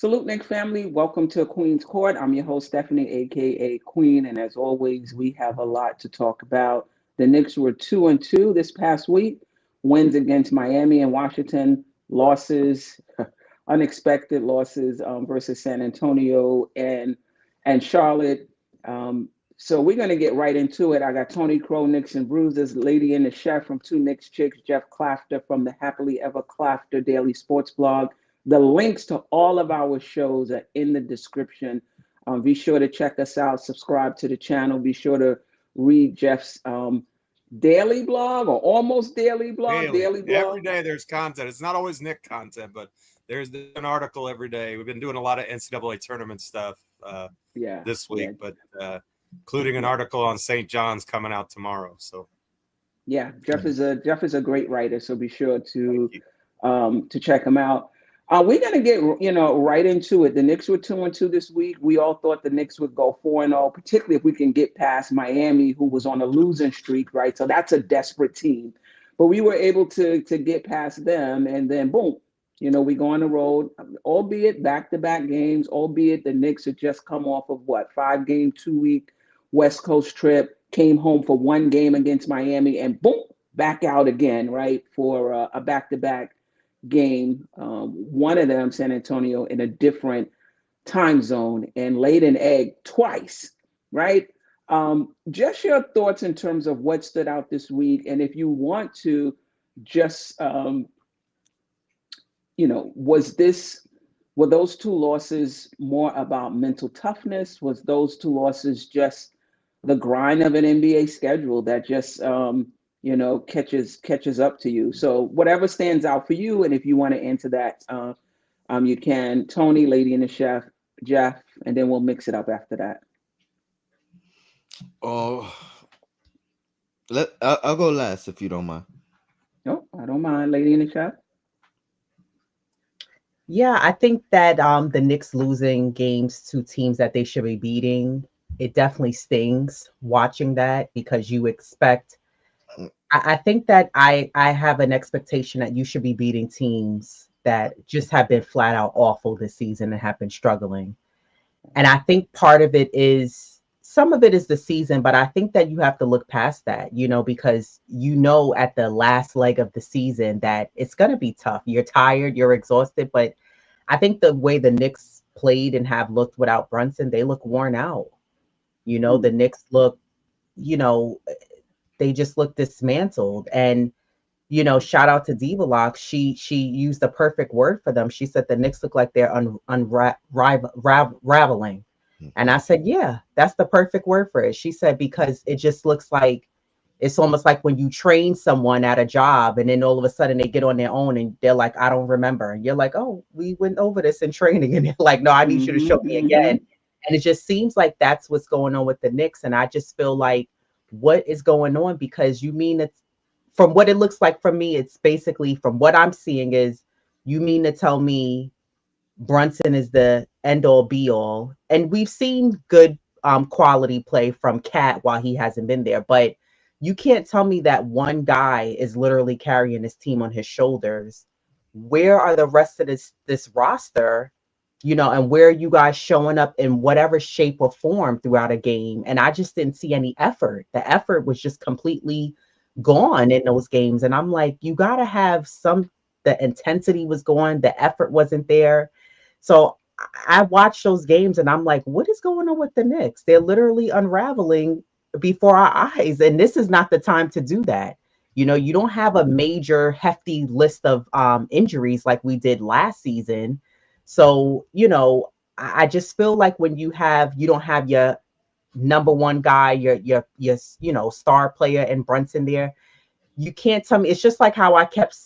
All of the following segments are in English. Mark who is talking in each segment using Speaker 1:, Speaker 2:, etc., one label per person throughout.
Speaker 1: Salute, Nick family. Welcome to Queen's Court. I'm your host, Stephanie, aka Queen, and as always, we have a lot to talk about. The Knicks were 2-2 this past week. Wins against Miami and Washington, losses, unexpected losses versus San Antonio and Charlotte. So we're gonna get right into it. I got Tony Crowe, Knicks and Bruises, Lady and the Chef from Two Knicks Chicks, Geoff Klafter from the Happily Ever Klafter Daily Sports Blog. The links to all of our shows are in the description. Be sure to check us out, subscribe to the channel. Be sure to read Geoff's daily blog or almost daily blog. Daily blog.
Speaker 2: Every day there's content. It's not always Nick content, but there's an article every day. We've been doing a lot of NCAA tournament stuff this week, but including an article on St. John's coming out tomorrow. So
Speaker 1: yeah, Geoff is a great writer, so be sure to check him out. We're gonna get right into it. The Knicks were 2-2 this week. We all thought the Knicks would go 4-0, particularly if we can get past Miami, who was on a losing streak, right? So that's a desperate team. But we were able to get past them, and then boom, we go on the road, albeit back-to-back games, albeit the Knicks had just come off of 5-game, 2-week West Coast trip, came home for one game against Miami, and boom, back out again, right, for a back-to-back game, one of them San Antonio in a different time zone, and laid an egg twice, right? Just your thoughts in terms of what stood out this week, and if you want to just were those two losses more about mental toughness? Was those two losses just the grind of an NBA schedule that just catches up to you? So whatever stands out for you, and if you want to answer that, you can. Tony, Lady and the Chef, Geoff, and then we'll mix it up after that.
Speaker 3: Oh, I'll go last if you don't mind.
Speaker 1: No, I don't mind. Lady and the Chef.
Speaker 4: Yeah, I think that the Knicks losing games to teams that they should be beating, it definitely stings watching that, because you expect. I think that I have an expectation that you should be beating teams that just have been flat out awful this season and have been struggling. And I think part of it is, some of it is the season, but I think that you have to look past that, because at the last leg of the season that it's going to be tough. You're tired, you're exhausted, but I think the way the Knicks played and have looked without Brunson, they look worn out. The Knicks look, they just look dismantled. And, shout out to Diva. She used the perfect word for them. She said the Knicks look like they're unraveling. And I said, yeah, that's the perfect word for it. She said, because it just looks like, it's almost like when you train someone at a job and then all of a sudden they get on their own and they're like, I don't remember. And you're like, oh, we went over this in training. And they're like, no, I need you to show me again. And it just seems like that's what's going on with the Knicks. And I just feel like, what is going on? Because you mean it's, from what it looks like for me, it's basically, from what I'm seeing, is you mean to tell me Brunson is the end all be all? And we've seen good quality play from Cat while he hasn't been there, but you can't tell me that one guy is literally carrying his team on his shoulders. Where are the rest of this roster? And where are you guys showing up in whatever shape or form throughout a game? And I just didn't see any effort. The effort was just completely gone in those games. And I'm like, you got to have the intensity was gone. The effort wasn't there. So I watched those games and I'm like, what is going on with the Knicks? They're literally unraveling before our eyes. And this is not the time to do that. You don't have a major hefty list of injuries like we did last season. So, I just feel like when you don't have your number one guy, your star player in Brunson there, you can't tell me. It's just like how I kept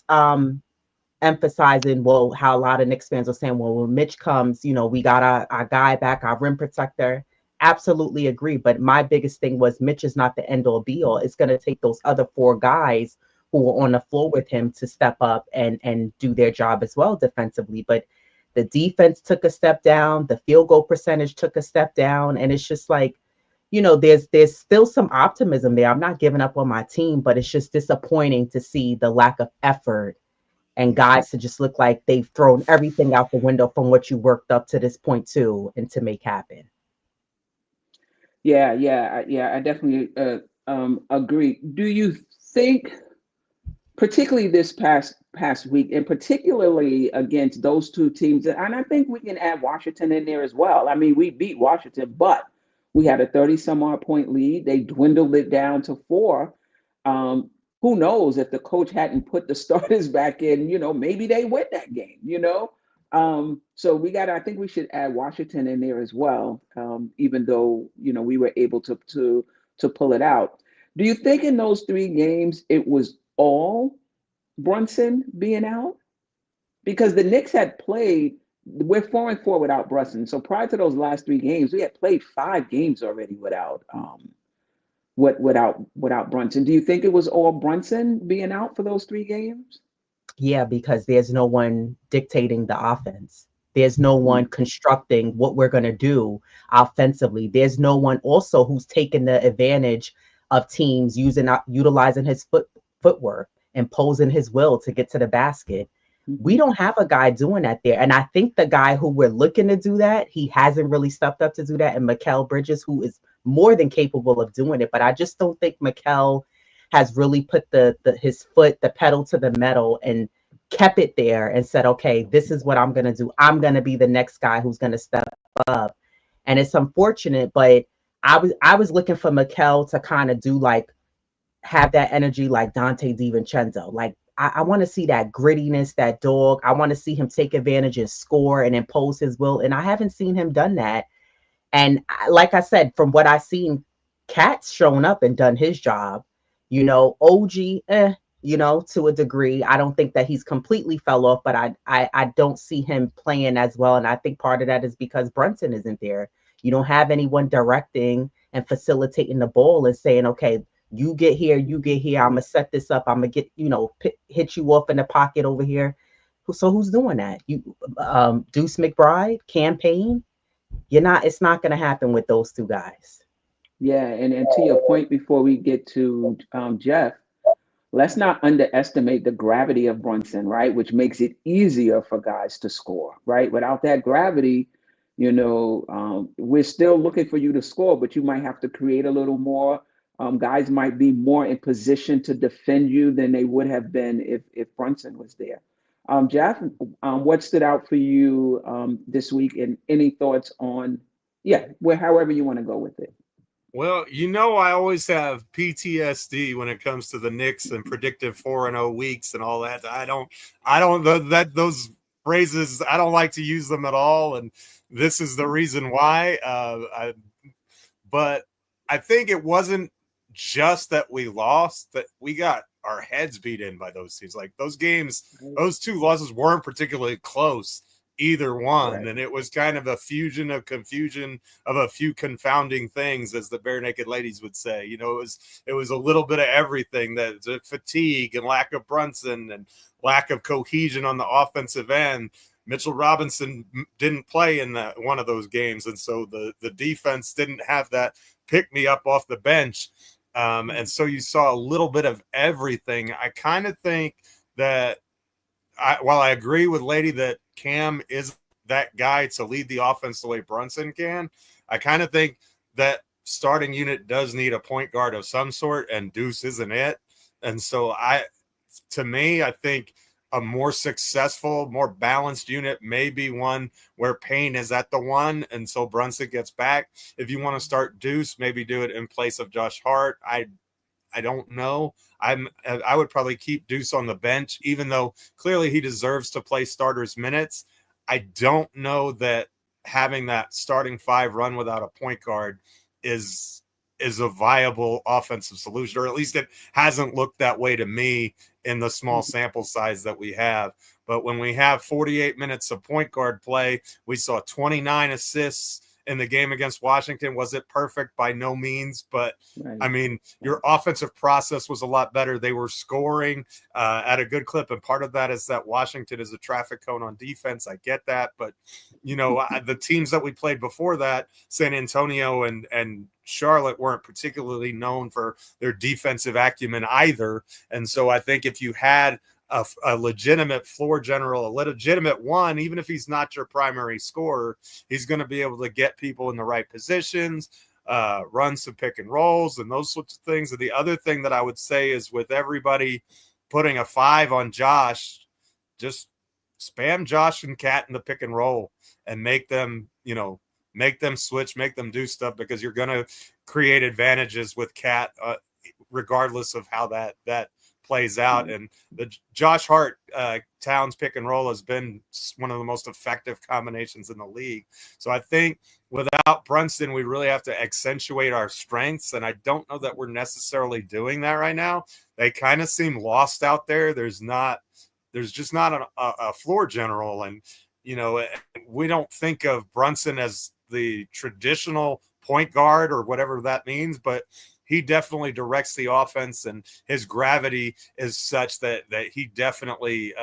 Speaker 4: emphasizing, how a lot of Knicks fans are saying, when Mitch comes, we got our guy back, our rim protector. Absolutely agree. But my biggest thing was, Mitch is not the end all be all. It's going to take those other four guys who are on the floor with him to step up and do their job as well defensively. But the defense took a step down. The field goal percentage took a step down. And it's just like, there's still some optimism there. I'm not giving up on my team, but it's just disappointing to see the lack of effort and guys to just look like they've thrown everything out the window from what you worked up to this point to and to make happen.
Speaker 1: Yeah, I definitely agree. Do you think, particularly this past week, and particularly against those two teams, and I think we can add Washington in there as well. I mean, we beat Washington, but we had a 30-some-odd point lead. They dwindled it down to 4. Who knows if the coach hadn't put the starters back in, maybe they win that game, So I think we should add Washington in there as well, even though, we were able to pull it out. Do you think in those 3 games it was all Brunson being out? Because the Knicks had played, we're 4-4 without Brunson. So prior to those last 3 games, we had played 5 games already without Brunson. Do you think it was all Brunson being out for those 3 games?
Speaker 4: Yeah, because there's no one dictating the offense. There's no one constructing what we're going to do offensively. There's no one also who's taking the advantage of teams utilizing his footwork, imposing his will to get to the basket. We don't have a guy doing that there. And I think the guy who we're looking to do that, he hasn't really stepped up to do that. And Mikal Bridges, who is more than capable of doing it. But I just don't think Mikal has really put his foot, the pedal to the metal, and kept it there and said, okay, this is what I'm going to do. I'm going to be the next guy who's going to step up. And it's unfortunate, but I was looking for Mikal to kind of have that energy like Dante DiVincenzo. Like, I want to see that grittiness, that dog. I want to see him take advantage and score and impose his will. And I haven't seen him done that. And like I said, from what I've seen, Cat's shown up and done his job. OG, to a degree. I don't think that he's completely fell off, but I don't see him playing as well. And I think part of that is because Brunson isn't there. You don't have anyone directing and facilitating the ball and saying, okay, you get here, I'm going to set this up. I'm going to get, hit you off in the pocket over here. So who's doing that? Deuce McBride, Payne? It's not going to happen with those 2 guys.
Speaker 1: Yeah, and to your point before we get to Geoff, let's not underestimate the gravity of Brunson, right? Which makes it easier for guys to score, right? Without that gravity, we're still looking for you to score, but you might have to create a little more. Guys might be more in position to defend you than they would have been if Brunson was there. Geoff, what stood out for you this week, and any thoughts on, however you want to go with it?
Speaker 2: Well, I always have PTSD when it comes to the Knicks and predictive 4-0 weeks and all that. I don't those phrases, I don't like to use them at all. And this is the reason why. But I think it wasn't just that we lost, that we got our heads beat in by those teams. Like those games, those 2 losses weren't particularly close, either one. Right. And it was kind of a fusion of confusion of a few confounding things, as the Bare Naked Ladies would say. It was a little bit of everything, that fatigue and lack of Brunson and lack of cohesion on the offensive end. Mitchell Robinson didn't play in one of those games. And so the defense didn't have that pick me up off the bench. And so you saw a little bit of everything. I kind of think that while I agree with Lady that Cam is that guy to lead the offense the way Brunson can, I kind of think that starting unit does need a point guard of some sort, and Deuce isn't it. And so to me, I think a more successful, more balanced unit may be one where Payne is at the 1, and so Brunson gets back. If you want to start Deuce, maybe do it in place of Josh Hart. I don't know. I would probably keep Deuce on the bench, even though clearly he deserves to play starters minutes. I don't know that having that starting 5 run without a point guard is a viable offensive solution, or at least it hasn't looked that way to me in the small sample size that we have. But when we have 48 minutes of point guard play, we saw 29 assists in the game against Washington. Was it perfect? By no means. But, right. I mean, your offensive process was a lot better. They were scoring at a good clip. And part of that is that Washington is a traffic cone on defense. I get that. But, the teams that we played before that, San Antonio and Charlotte, weren't particularly known for their defensive acumen either. And so I think if you had a legitimate floor general, a legitimate one, even if he's not your primary scorer, he's going to be able to get people in the right positions, run some pick and rolls and those sorts of things. And the other thing that I would say is with everybody putting a 5 on Josh, just spam Josh and Cat in the pick and roll and make them, make them switch, make them do stuff, because you're going to create advantages with Cat, regardless of how that plays out. And the Josh Hart Towns pick and roll has been one of the most effective combinations in the league. So I think without Brunson, we really have to accentuate our strengths. And I don't know that we're necessarily doing that right now. They kind of seem lost out there. There's just not a floor general. And, we don't think of Brunson as the traditional point guard or whatever that means, but he definitely directs the offense, and his gravity is such that he definitely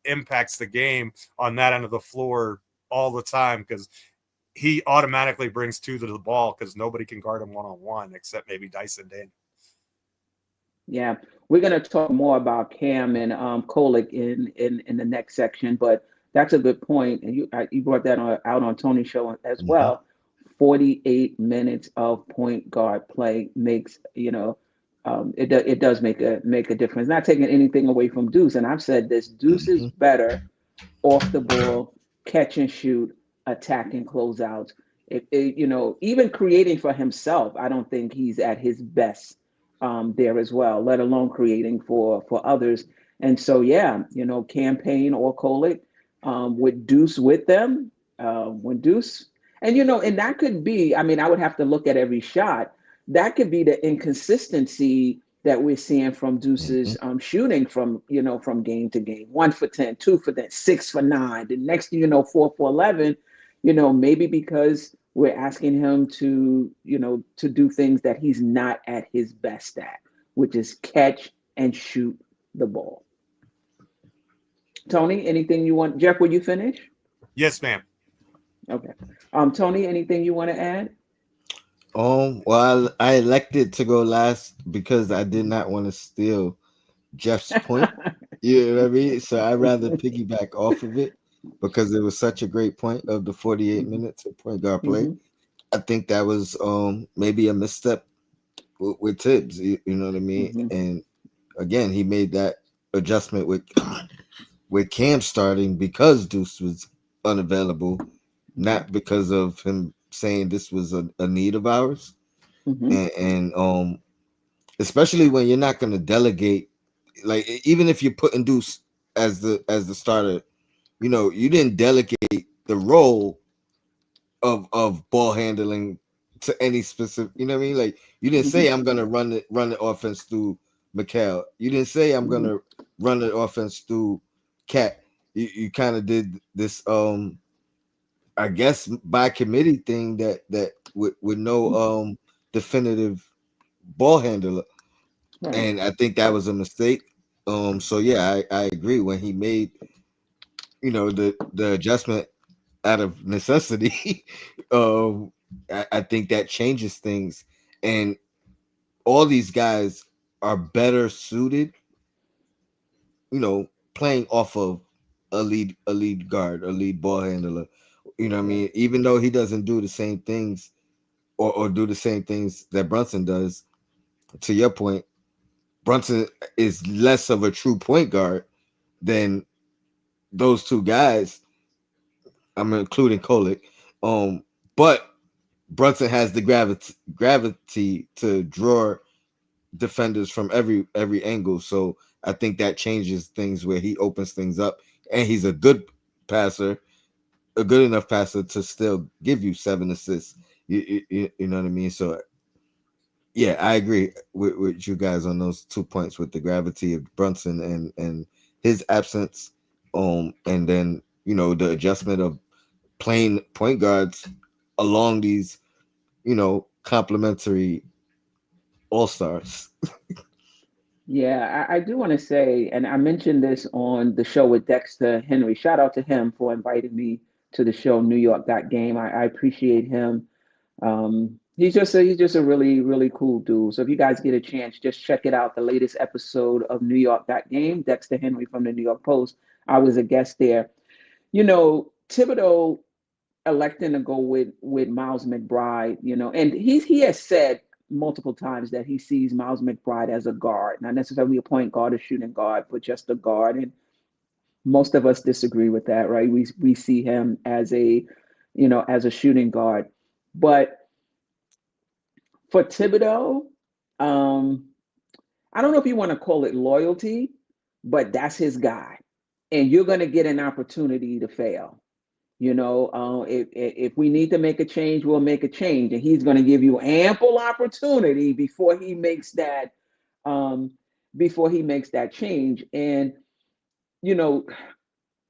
Speaker 2: impacts the game on that end of the floor all the time, because he automatically brings 2 to the ball because nobody can guard him one-on-one except maybe Dyson Daniel.
Speaker 1: Yeah, we're going to talk more about Cam and Kolek in the next section, but that's a good point. And you brought that out on Tony's show as well. 48 minutes of point guard play makes, it does make a difference. Not taking anything away from Deuce. And I've said this, Deuce is better off the ball, catch and shoot, attack and closeouts. Even creating for himself, I don't think he's at his best there as well, let alone creating for others. And so, Cam Payne or Kolek with Deuce with them, when Deuce, and that could be, I would have to look at every shot. That could be the inconsistency that we're seeing from Deuce's shooting from game to game. 1 for 10, 2 for 10, 6 for 9. The next thing 4 for 11, maybe because we're asking him to do things that he's not at his best at, which is catch and shoot the ball. Tony, anything you want? Geoff, will you finish?
Speaker 2: Yes, ma'am.
Speaker 1: Okay. Tony, anything you want to add?
Speaker 3: Well, I elected to go last because I did not want to steal Geoff's point. You know what I mean? So I'd rather piggyback off of it because it was such a great point of the 48 minutes of point guard play. I think that was maybe a misstep with Tibbs. You know what I mean? And again, he made that adjustment with Cam starting because Deuce was unavailable, not because of him saying this was a need of ours. And especially when you're not going to delegate, like even if you're putting Deuce as the starter, you didn't delegate the role of ball handling to any specific, you know what I mean? Like you didn't say I'm going to run the offense through Mikal. You didn't say I'm going to run the offense through Cat. You kind of did this I guess by committee thing that with no definitive ball handler. And I think that was a mistake. So yeah, I agree when he made the adjustment out of necessity. I think that changes things, and all these guys are better suited, playing off of a lead guard, a lead ball handler. You know what I mean? Even though he doesn't do the same things or do the same things that Brunson does, to your point, Brunson is less of a true point guard than those two guys. I'm including Kolek. But Brunson has the gravity to draw defenders from every angle. So I think that changes things where he opens things up, and he's a good passer, a good enough passer to still give you 7 assists. You know what I mean? So yeah, I agree with you guys on those 2 points with the gravity of Brunson and his absence. And then the adjustment of playing point guards along these complementary all-stars.
Speaker 1: Yeah, I do want to say, and I mentioned this on the show with Dexter Henry. Shout out to him for inviting me to the show, New York Game. I appreciate him He's just a really, really cool dude. So if you guys get a chance, just check it out. The latest episode of New York That Game. Dexter Henry from the New York Post. I was a guest there. Thibodeau electing to go with Miles McBride, and he has said multiple times that he sees Miles McBride as a guard, not necessarily a point guard or shooting guard, but just a guard. And most of us disagree with that, right? We see him as as a shooting guard. But for Thibodeau, I don't know if you want to call it loyalty, but that's his guy. And you're going to get an opportunity to fail. If we need to make a change, we'll make a change. And he's going to give you ample opportunity before he makes that change. And,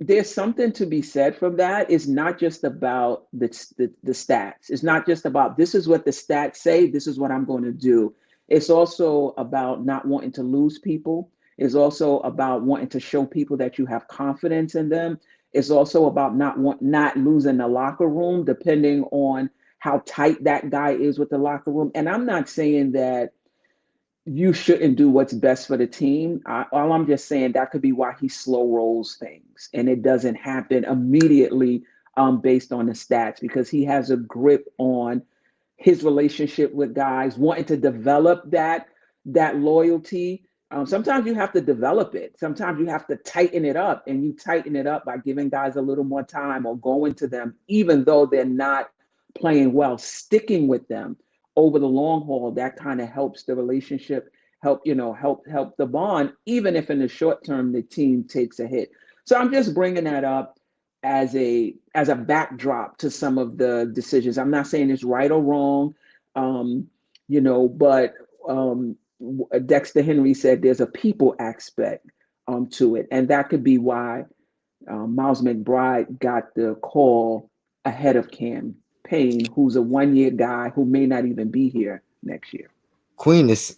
Speaker 1: there's something to be said from that. It's not just about the stats. It's not just about this is what the stats say, this is what I'm going to do. It's also about not wanting to lose people. It's also about wanting to show people that you have confidence in them. It's also about not losing the locker room, depending on how tight that guy is with the locker room. And I'm not saying that you shouldn't do what's best for the team. All I'm just saying that could be why he slow rolls things and it doesn't happen immediately based on the stats, because he has a grip on his relationship with guys, wanting to develop that loyalty. Sometimes you have to develop it. Sometimes you have to tighten it up, and you tighten it up by giving guys a little more time or going to them, even though they're not playing well, sticking with them over the long haul. That kind of helps the relationship, help the bond, even if in the short term the team takes a hit. So I'm just bringing that up as a backdrop to some of the decisions. I'm not saying it's right or wrong, but Dexter Henry said there's a people aspect to it, and that could be why Miles McBride got the call ahead of Payne, who's a 1-year guy who may not even be here next year.
Speaker 3: Queen, it's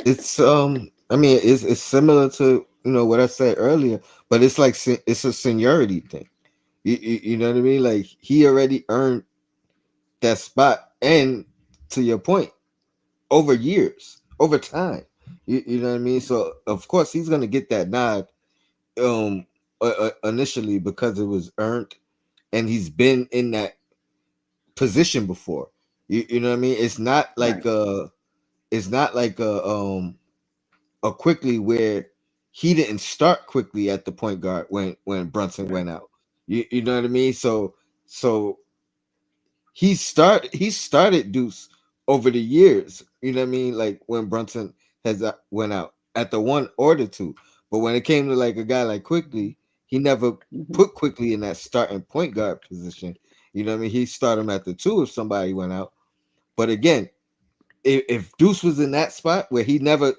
Speaker 3: similar to what I said earlier, but it's like it's a seniority thing. You know what I mean? Like, he already earned that spot, and to your point, over years, over time. You know what I mean? So of course he's gonna get that nod initially because it was earned, and he's been in that position before. You know what I mean? It's not like right. It's not like a Quickly, where he didn't start quickly at the point guard when Brunson went out. You know what I mean? So he started Deuce over the years. You know what I mean? Like when Brunson went out at the 1 or the 2. But when it came to like a guy like Quickly, he never put Quickly in that starting point guard position. You know what I mean? He started him at the 2 if somebody went out. But again, if Deuce was in that spot where he never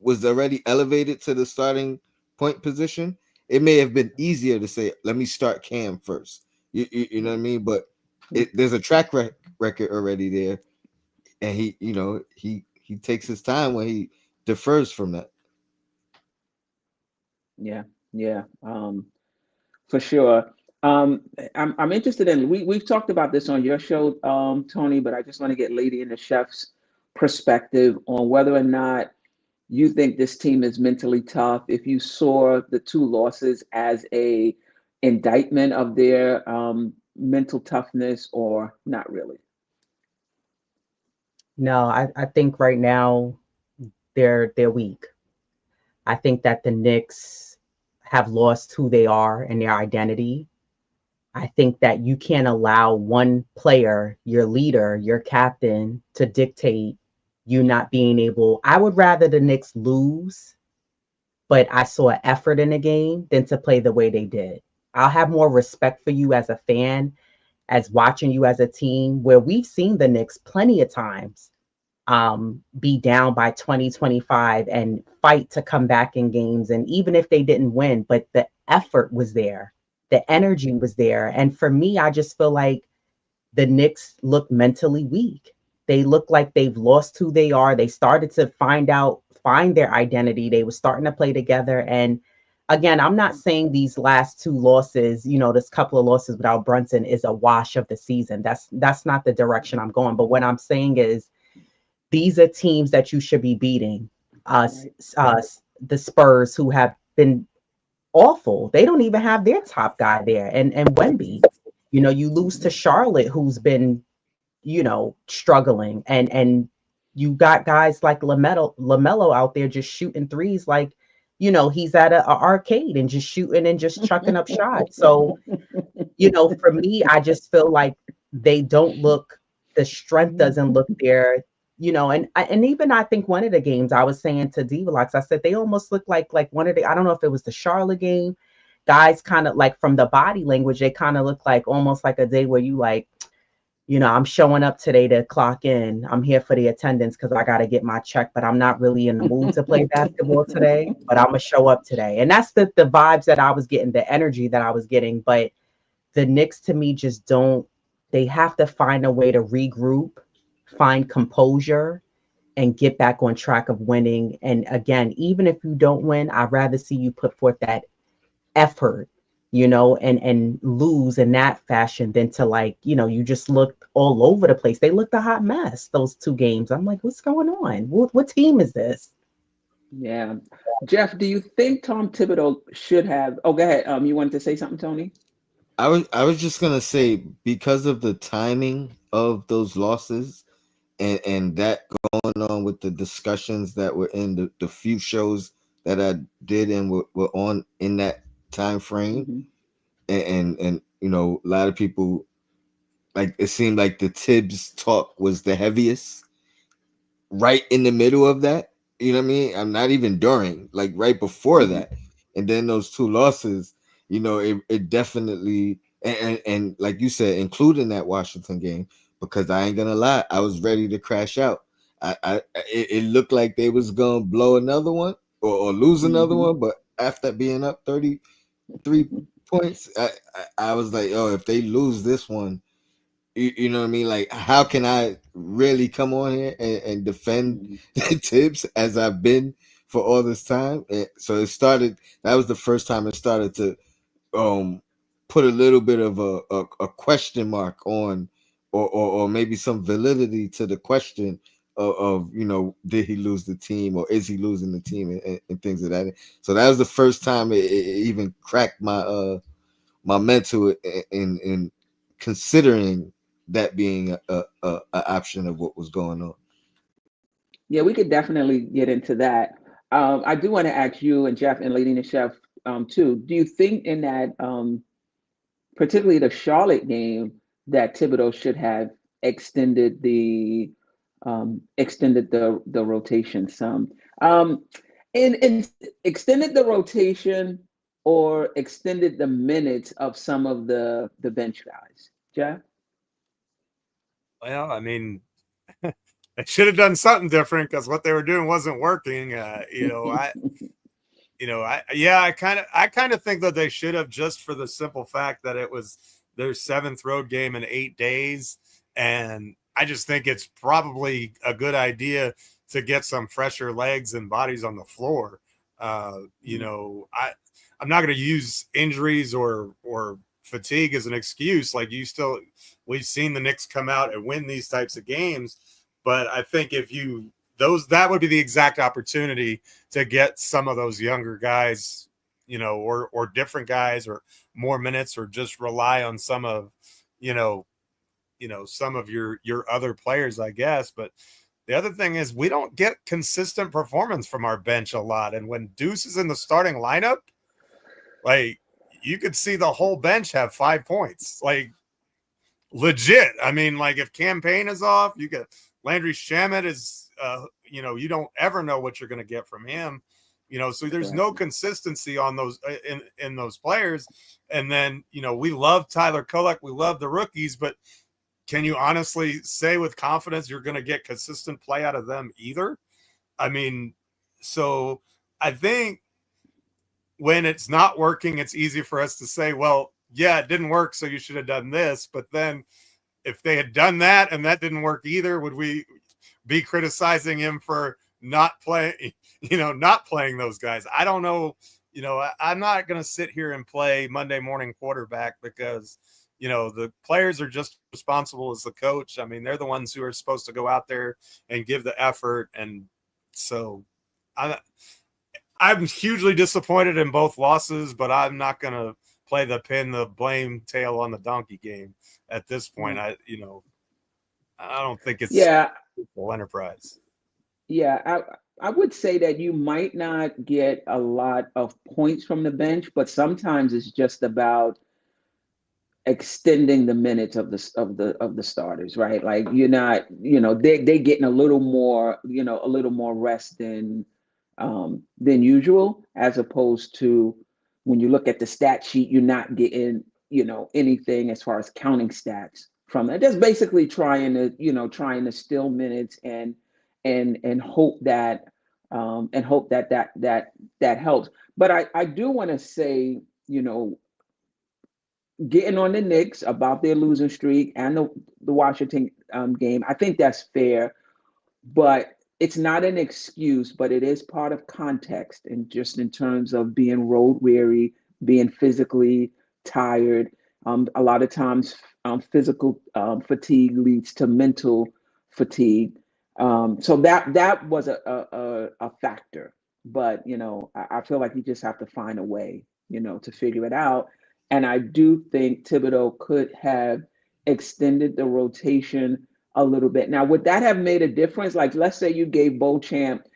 Speaker 3: was already elevated to the starting point position, it may have been easier to say, let me start Cam first. You know what I mean? But there's a track record already there, and he takes his time when he defers from that.
Speaker 1: Yeah, for sure. I'm interested in, we've talked about this on your show, Tony, but I just want to get Lady and the Chef's perspective on whether or not you think this team is mentally tough, if you saw the 2 losses as a indictment of their mental toughness or not really.
Speaker 4: No, I think right now they're weak. I think that the Knicks have lost who they are and their identity. I think that you can't allow one player, your leader, your captain, to dictate you not being able. I would rather the Knicks lose, but I saw effort in the game, than to play the way they did. I'll have more respect for you as a fan, as watching you as a team, where we've seen the Knicks plenty of times be down by 20, 25 and fight to come back in games. And even if they didn't win, but the effort was there, the energy was there. And for me, I just feel like the Knicks look mentally weak. They look like they've lost who they are. They started to find their identity. They were starting to play together. And again, I'm not saying these last 2 losses, this couple of losses without Brunson is a wash of the season. That's not the direction I'm going. But what I'm saying is, these are teams that you should be beating. The Spurs, who have been awful. They don't even have their top guy there. And Wemby, you lose to Charlotte, who's been, struggling. And you got guys like LaMelo out there just shooting threes like, he's at a arcade and just shooting and just chucking up shots. So, for me, I just feel like they don't look, the strength doesn't look there, and even I think one of the games I was saying to Divalox, I said they almost look like one of the, I don't know if it was the Charlotte game, guys kind of like from the body language, they kind of look like almost like a day where you like, I'm showing up today to clock in. I'm here for the attendance because I got to get my check, but I'm not really in the mood to play basketball today, but I'm going to show up today. And that's the vibes that I was getting, the energy that I was getting. But the Knicks, to me, just don't, they have to find a way to regroup, find composure, and get back on track of winning. And again, even if you don't win, I'd rather see you put forth that effort, and lose in that fashion than to like, you just looked all over the place. They looked a hot mess, those 2 games. I'm like, what's going on? What team is this?
Speaker 1: Yeah. Geoff, do you think Tom Thibodeau should have, go ahead. You wanted to say something, Tony?
Speaker 3: I was just gonna say, because of the timing of those losses and that going on with the discussions that were in the few shows that I did and were on in that time frame, and a lot of people, like, it seemed like the Tibbs talk was the heaviest right in the middle of that. You know what I mean? I'm not even during, like right before that. And then those 2 losses, it definitely, and like you said, including that Washington game, because I ain't gonna lie, I was ready to crash out. It looked like they was gonna blow another one or lose another one, but after being up 33 points, I was like, oh, if they lose this one, you know what I mean? Like, how can I really come on here and defend Tibbs as I've been for all this time? And so that was the first time it started to put a little bit of a question mark on, or maybe some validity to the question of did he lose the team, or is he losing the team, and things of that. So that was the first time it even cracked my my mental in considering that being a option of what was going on.
Speaker 1: Yeah, we could definitely get into that. I do want to ask you and Geoff and Lady&TheChef too. Do you think in that, particularly the Charlotte game, that Thibodeau should have extended the rotation some, and extended the rotation or extended the minutes of some of the bench guys? Geoff?
Speaker 2: Well, I mean, they should have done something different because what they were doing wasn't working. I kind of think that they should have, just for the simple fact that it was their 7th road game in 8 days. And I just think it's probably a good idea to get some fresher legs and bodies on the floor. I'm not going to use injuries or fatigue as an excuse. Like, we've seen the Knicks come out and win these types of games. But I think that would be the exact opportunity to get some of those younger guys, or different guys, or more minutes, or just rely on some of, some of your other players, I guess. But the other thing is, we don't get consistent performance from our bench a lot. And when Deuce is in the starting lineup, like, you could see the whole bench have 5 points, like, legit. I mean, like, if Payne is off, you get Landry Shamet is, you don't ever know what you're going to get from him, so there's no consistency on those in those players. And then, we love Tyler Kolek, we love the rookies, but can you honestly say with confidence you're going to get consistent play out of them either? I mean, so I think when it's not working, it's easy for us to say, well, yeah, it didn't work, so you should have done this. But then if they had done that and that didn't work either, would we be criticizing him for not playing those guys? I don't know. I'm not going to sit here and play Monday morning quarterback because, the players are just responsible as the coach. I mean, they're the ones who are supposed to go out there and give the effort. And so I'm hugely disappointed in both losses, but I'm not going to play the blame tail on the donkey game at this point. I don't think it's a full enterprise.
Speaker 1: Yeah, I would say that you might not get a lot of points from the bench, but sometimes it's just about extending the minutes of the starters, right? Like you're not, they're getting a little more rest than usual, as opposed to when you look at the stat sheet, you're not getting, anything as far as counting stats from it. Just basically trying to steal minutes and hope that that helps. But I do want to say, getting on the Knicks about their losing streak and the Washington game, I think that's fair, but it's not an excuse, but it is part of context, and just in terms of being road weary, being physically tired. A lot of times physical fatigue leads to mental fatigue. So that was a factor, but I feel like you just have to find a way, to figure it out. And I do think Thibodeau could have extended the rotation a little bit. Now, would that have made a difference? Like, let's say you gave Beauchamp,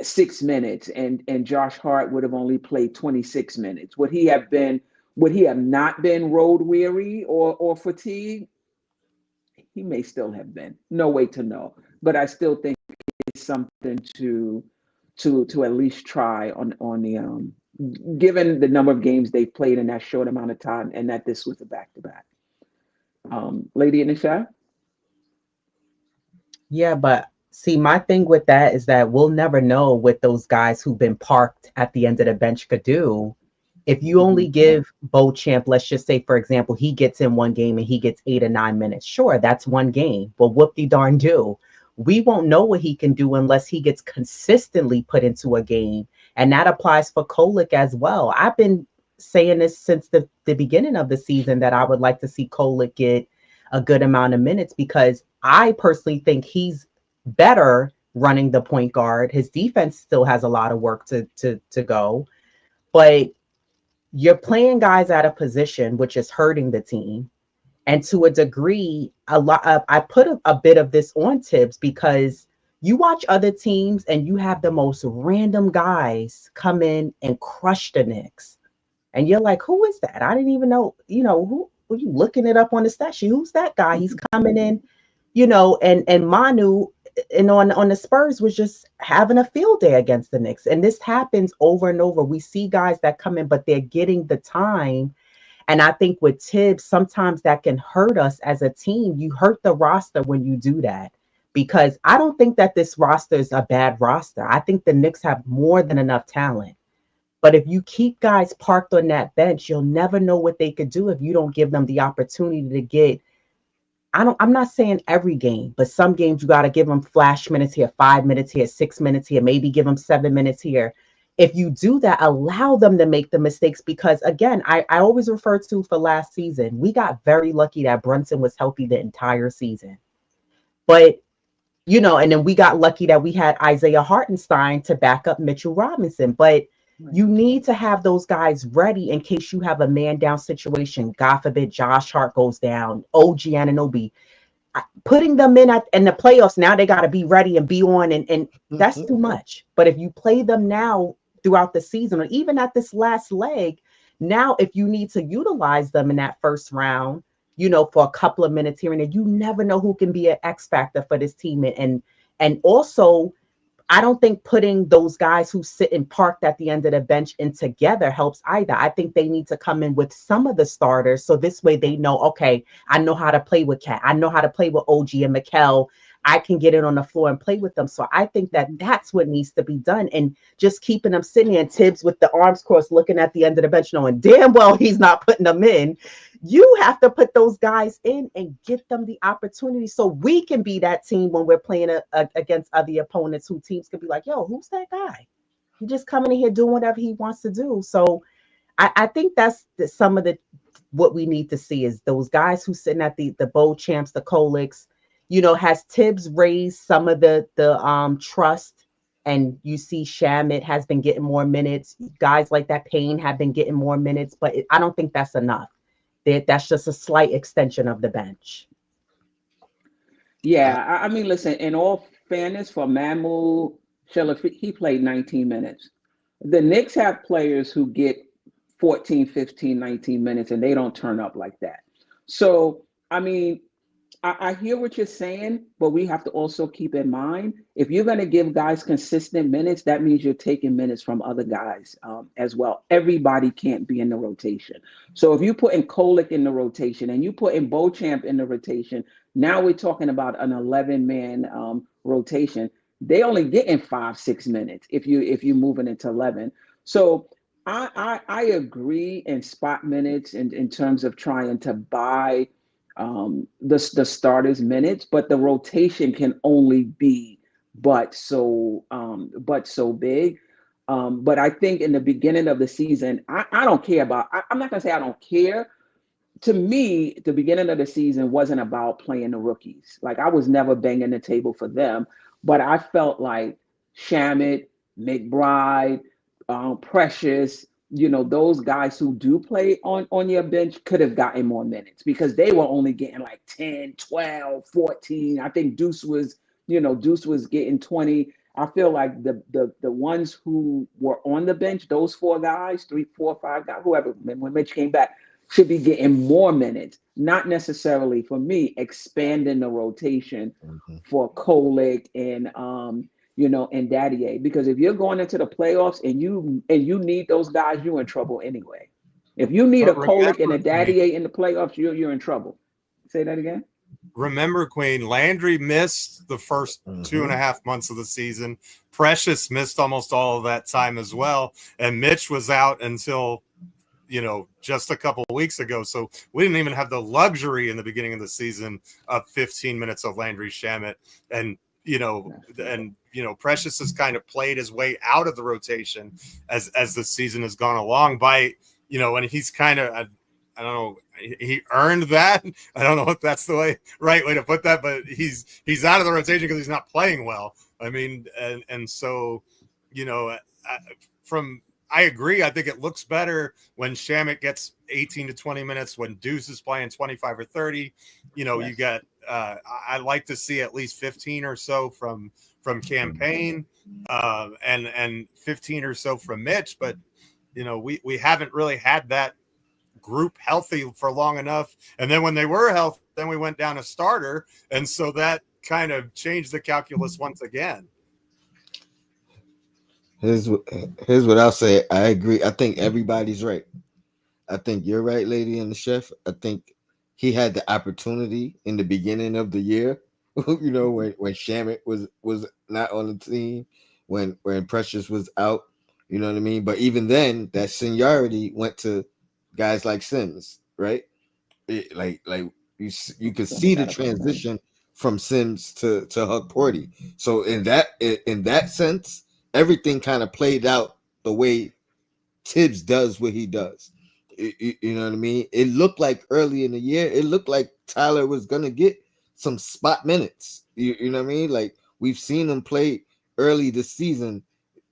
Speaker 1: 6 minutes, and Josh Hart would have only played 26 minutes. Would he have not been road weary or fatigued? He may still have been. No way to know. But I still think it's something to at least try on the given the number of games they've played in that short amount of time, and that this was a back-to-back. Lady&TheChef?
Speaker 4: Yeah, but see, my thing with that is that we'll never know what those guys who've been parked at the end of the bench could do. If you only give Beauchamp, let's just say, for example, he gets in one game and he gets 8 or 9 minutes. Sure, that's one game, but whoop-de-darn do. We won't know what he can do unless he gets consistently put into a game. And that applies for Kolek as well. I've been saying this since the beginning of the season that I would like to see Kolek get a good amount of minutes, because I personally think he's better running the point guard. His defense still has a lot of work to go. But you're playing guys out of position, which is hurting the team. And to a degree, I put a bit of this on Tibbs, because you watch other teams and you have the most random guys come in and crush the Knicks. And you're like, who is that? I didn't even know, who are you looking it up on the stat sheet? Who's that guy? He's coming in, and Manu and on the Spurs was just having a field day against the Knicks. And this happens over and over. We see guys that come in, but they're getting the time. And I think with Tibbs, sometimes that can hurt us as a team. You hurt the roster when you do that, because I don't think that this roster is a bad roster. I think the Knicks have more than enough talent. But if you keep guys parked on that bench, you'll never know what they could do if you don't give them the opportunity to get. I'm not saying every game, but some games you got to give them flash minutes here, 5 minutes here, 6 minutes here, maybe give them 7 minutes here. If you do that, allow them to make the mistakes, because again, I always refer to for last season, we got very lucky that Brunson was healthy the entire season. But, and then we got lucky that we had Isaiah Hartenstein to back up Mitchell Robinson. But you need to have those guys ready in case you have a man down situation. God forbid Josh Hart goes down, OG Anunoby. Putting them in the playoffs, now they got to be ready and be on, and that's too much. But if you play them now throughout the season, or even at this last leg, now if you need to utilize them in that first round, for a couple of minutes here and there, you never know who can be an X factor for this team. And also, I don't think putting those guys who sit and parked at the end of the bench in together helps either. I think they need to come in with some of the starters, so this way they know, okay, I know how to play with Cat. I know how to play with OG and Mikal. I can get it on the floor and play with them. So I think that that's what needs to be done. And just keeping them sitting there, and Tibbs with the arms crossed looking at the end of the bench, knowing damn well he's not putting them in. You have to put those guys in and get them the opportunity, so we can be that team when we're playing against other opponents, who teams can be like, yo, who's that guy? He just coming in here doing whatever he wants to do. So I think that's some of the what we need to see is those guys who sitting at the bowl champs, the Koleks. Has Tibbs raised some of the trust? And you see Shamet has been getting more minutes. Guys like that Payne have been getting more minutes, but I don't think that's enough. That's just a slight extension of the bench.
Speaker 1: Yeah, I mean, listen, in all fairness, for Mahmoud Shelif, he played 19 minutes. The Knicks have players who get 14, 15, 19 minutes, and they don't turn up like that. So, I mean, I hear what you're saying, but we have to also keep in mind, if you're going to give guys consistent minutes, that means you're taking minutes from other guys as well. Everybody can't be in the rotation. So if you put in Kolek in the rotation and you put in Beauchamp in the rotation, now we're talking about an 11-man rotation. They only get in 5-6 minutes if you're moving into 11. So I agree in spot minutes in terms of trying to buy the starters minutes, but the rotation can only be but so big. But I think in the beginning of the season, I don't care about. I'm not gonna say I don't care. To me, the beginning of the season wasn't about playing the rookies. Like, I was never banging the table for them, but I felt like Shamet, McBride, Precious, those guys who do play on your bench could have gotten more minutes because they were only getting like 10, 12, 14. I think Deuce was getting 20. I feel like the ones who were on the bench, those 4 guys, 3, 4, 5 guys, whoever, when Mitch came back, should be getting more minutes, not necessarily, for me, expanding the rotation for Kolek and and Daddy, because if you're going into the playoffs and you need those guys, you're in trouble anyway. If you need a Kolek and a Daddy in the playoffs, you're in trouble. Say that again.
Speaker 2: Remember, Queen, Landry missed the first 2.5 months of the season. Precious missed almost all of that time as well, and Mitch was out until just a couple of weeks ago. So we didn't even have the luxury in the beginning of the season of 15 minutes of Landry Shamet. And, Precious has kind of played his way out of the rotation as the season has gone along by, and he's kind of, I don't know, he earned that. I don't know if that's the right way to put that, but he's out of the rotation because he's not playing well. I mean, and so, I agree. I think it looks better when Shamet gets 18 to 20 minutes, when Deuce is playing 25 or 30. Yes. You got I like to see at least 15 or so from Payne, and 15 or so from Mitch. But, we haven't really had that group healthy for long enough. And then when they were healthy, then we went down a starter. And so that kind of changed the calculus once again.
Speaker 3: Here's what I'll say. I agree. I think everybody's right. I think you're right, Lady and the Chef. I think he had the opportunity in the beginning of the year, when Shamet was not on the team, when Precious was out, you know what I mean? But even then, that seniority went to guys like Sims, right? Like you could see the transition from Sims to Huck Porty. So in that sense, everything kind of played out the way Tibbs does what he does. You know what I mean? It looked like early in the year, it looked like Tyler was going to get some spot minutes. You know what I mean? Like, we've seen him play early this season,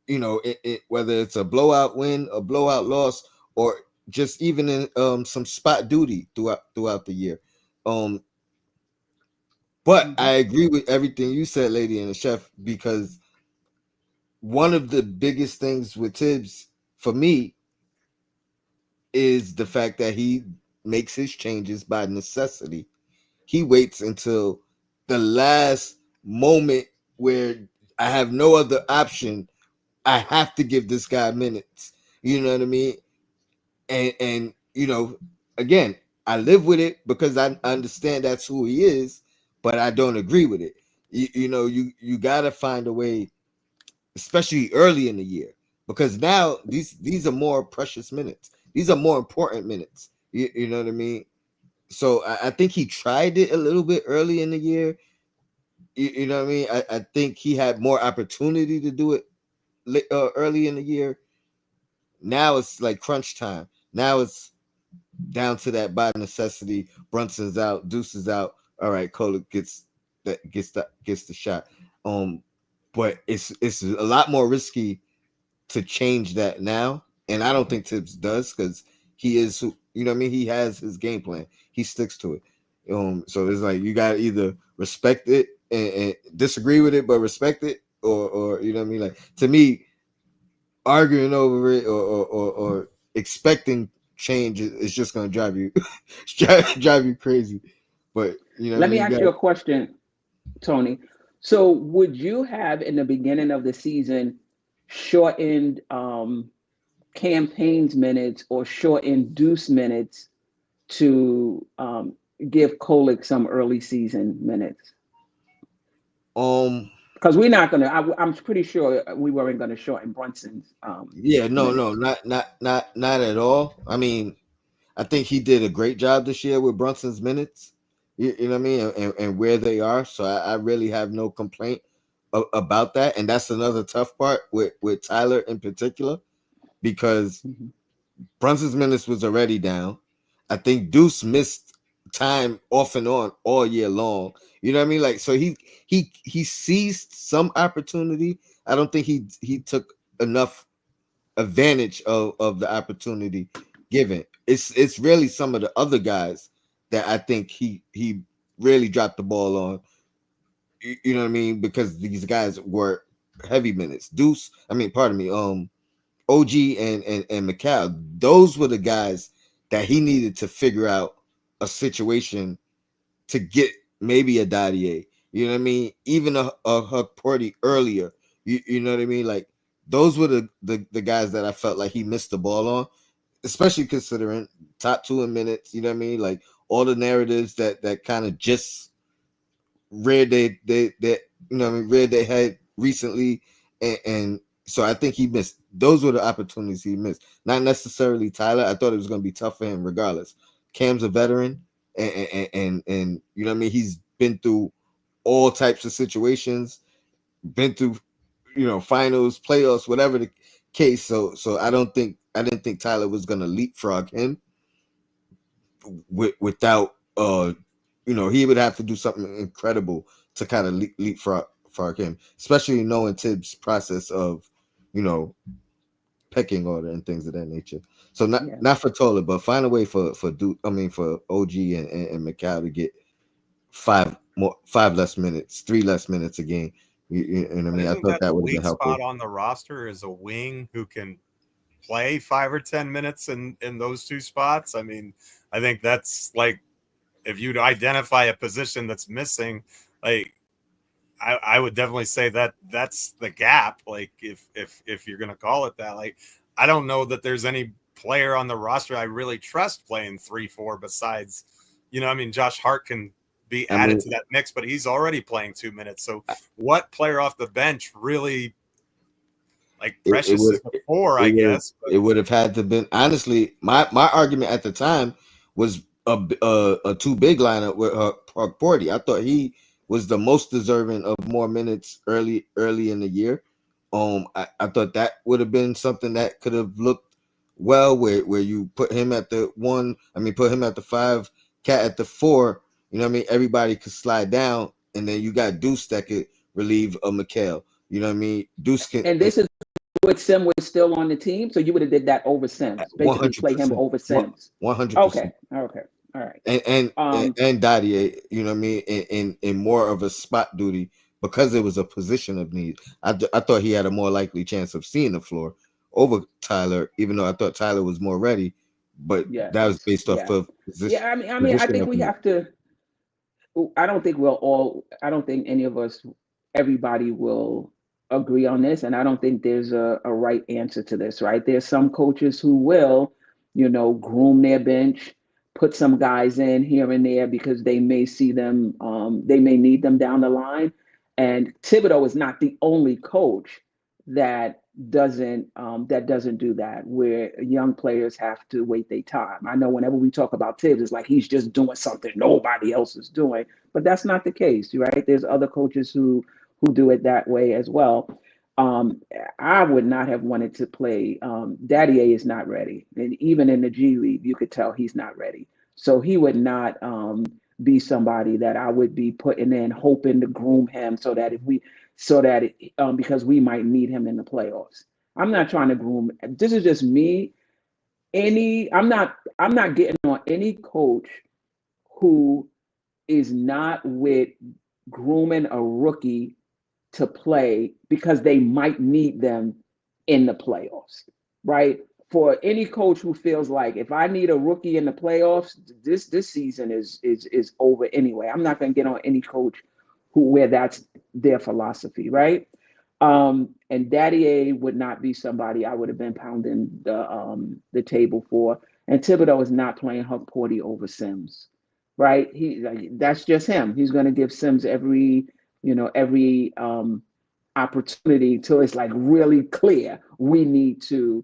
Speaker 3: whether it's a blowout win, a blowout loss, or just even in some spot duty throughout the year. But I agree with everything you said, Lady and the Chef, because one of the biggest things with Tibbs for me is the fact that he makes his changes by necessity. He waits until the last moment where I have no other option. I have to give this guy minutes. You know what I mean? And again, I live with it because I understand that's who he is, but I don't agree with it. You got to find a way, especially early in the year, because now these are more precious minutes. These are more important minutes. You know what I mean? So I think he tried it a little bit early in the year. You know what I mean? I think he had more opportunity to do it early in the year. Now it's like crunch time. Now it's down to that by necessity. Brunson's out, Deuce is out. All right, Kolek gets the shot. But it's a lot more risky to change that now, and I don't think Tibbs does, because he is, you know what I mean. He has his game plan. He sticks to it. So it's like you gotta either respect it and disagree with it, but respect it, or you know what I mean. Like, to me, arguing over it or expecting change is just gonna drive you drive you crazy. But you know,
Speaker 1: let me ask you a question, Tony. So would you have in the beginning of the season shortened campaigns minutes or shortened Deuce minutes to give Kolek some early season minutes? Because we're not gonna. I'm pretty sure we weren't gonna shorten Brunson's.
Speaker 3: Not at all. I mean, I think he did a great job this year with Brunson's minutes. You know what I mean, and where they are. So I really have no complaint about that. And that's another tough part with Tyler in particular, because Brunson's minutes was already down. I think Deuce missed time off and on all year long. You know what I mean? Like, so he seized some opportunity. I don't think he took enough advantage of the opportunity given. It's really some of the other guys that I think he really dropped the ball on. You know what I mean? Because these guys were heavy minutes. Deuce, I mean, pardon me, OG and Mikal, those were the guys that he needed to figure out a situation to get maybe a Dadier. You know what I mean? Even a Huck Porty earlier. You know what I mean? Like, those were the guys that I felt like he missed the ball on, especially considering top 2 in minutes. You know what I mean? Like, all the narratives that kind of just reared they you know what I mean, reared their head recently, and so I think he missed. Those were the opportunities he missed. Not necessarily Tyler. I thought it was going to be tough for him regardless. Cam's a veteran, and you know what I mean. He's been through all types of situations, been through, you know, finals, playoffs, whatever the case. So I didn't think Tyler was going to leapfrog him without you know, he would have to do something incredible to kind of leapfrog him, especially knowing Tibbs' process of, you know, pecking order and things of that nature. So not for Tola, but find a way for OG and Mikal to get 5 less minutes, 3 less minutes a game. You know what I mean? I thought that would have been helpful.
Speaker 2: Spot on the roster is a wing who can play 5 or 10 minutes in those 2 spots. I mean, I think that's like, if you'd identify a position that's missing, like, I would definitely say that's the gap. Like, if you're gonna call it that, like, I don't know that there's any player on the roster I really trust playing 3-4 besides, you know, I mean, Josh Hart can be added to that mix, but he's already playing 2 minutes. So what player off the bench really, like, Precious is the 4, I guess.
Speaker 3: It would have had to been, honestly, my argument at the time was a 2 big lineup with Porty. I thought he was the most deserving of more minutes early in the year. I thought that would have been something that could have looked well, where you put him at the 1, put him at the 5, Cat at the 4. You know what I mean? Everybody could slide down, and then you got Deuce that could relieve a Mikal. You know what I mean? Deuce can.
Speaker 1: And this is with Sim was still on the team, so you would have did that over Sims. Basically, 100%. Play him over Sims.
Speaker 3: 100%.
Speaker 1: Okay. All right.
Speaker 3: And Dadier, you know what I mean, in more of a spot duty, because it was a position of need. I thought he had a more likely chance of seeing the floor over Tyler, even though I thought Tyler was more ready. But that was based off of position.
Speaker 1: Yeah, I mean, I think we have to. I don't think any of us, everybody will agree on this, and I don't think there's a right answer to this. Right? There's some coaches who will, you know, groom their bench, put some guys in here and there because they may see them, they may need them down the line. And Thibodeau is not the only coach that doesn't do that, where young players have to wait their time. I know whenever we talk about Tibbs, it's like he's just doing something nobody else is doing, but that's not the case, right? There's other coaches who do it that way as well. I would not have wanted to play. Daddy A is not ready, and even in the G League, you could tell he's not ready. So he would not be somebody that I would be putting in, hoping to groom him because we might need him in the playoffs. I'm not trying to groom. This is just me. I'm not getting on any coach who is not with grooming a rookie to play because they might need them in the playoffs, right? For any coach who feels like if I need a rookie in the playoffs, this season is over anyway. I'm not going to get on any coach where that's their philosophy, right? And Daddy A would not be somebody I would have been pounding the table for. And Thibodeau is not playing Huck Porty over Sims, right? That's just him. He's going to give Sims every opportunity till it's like really clear. We need to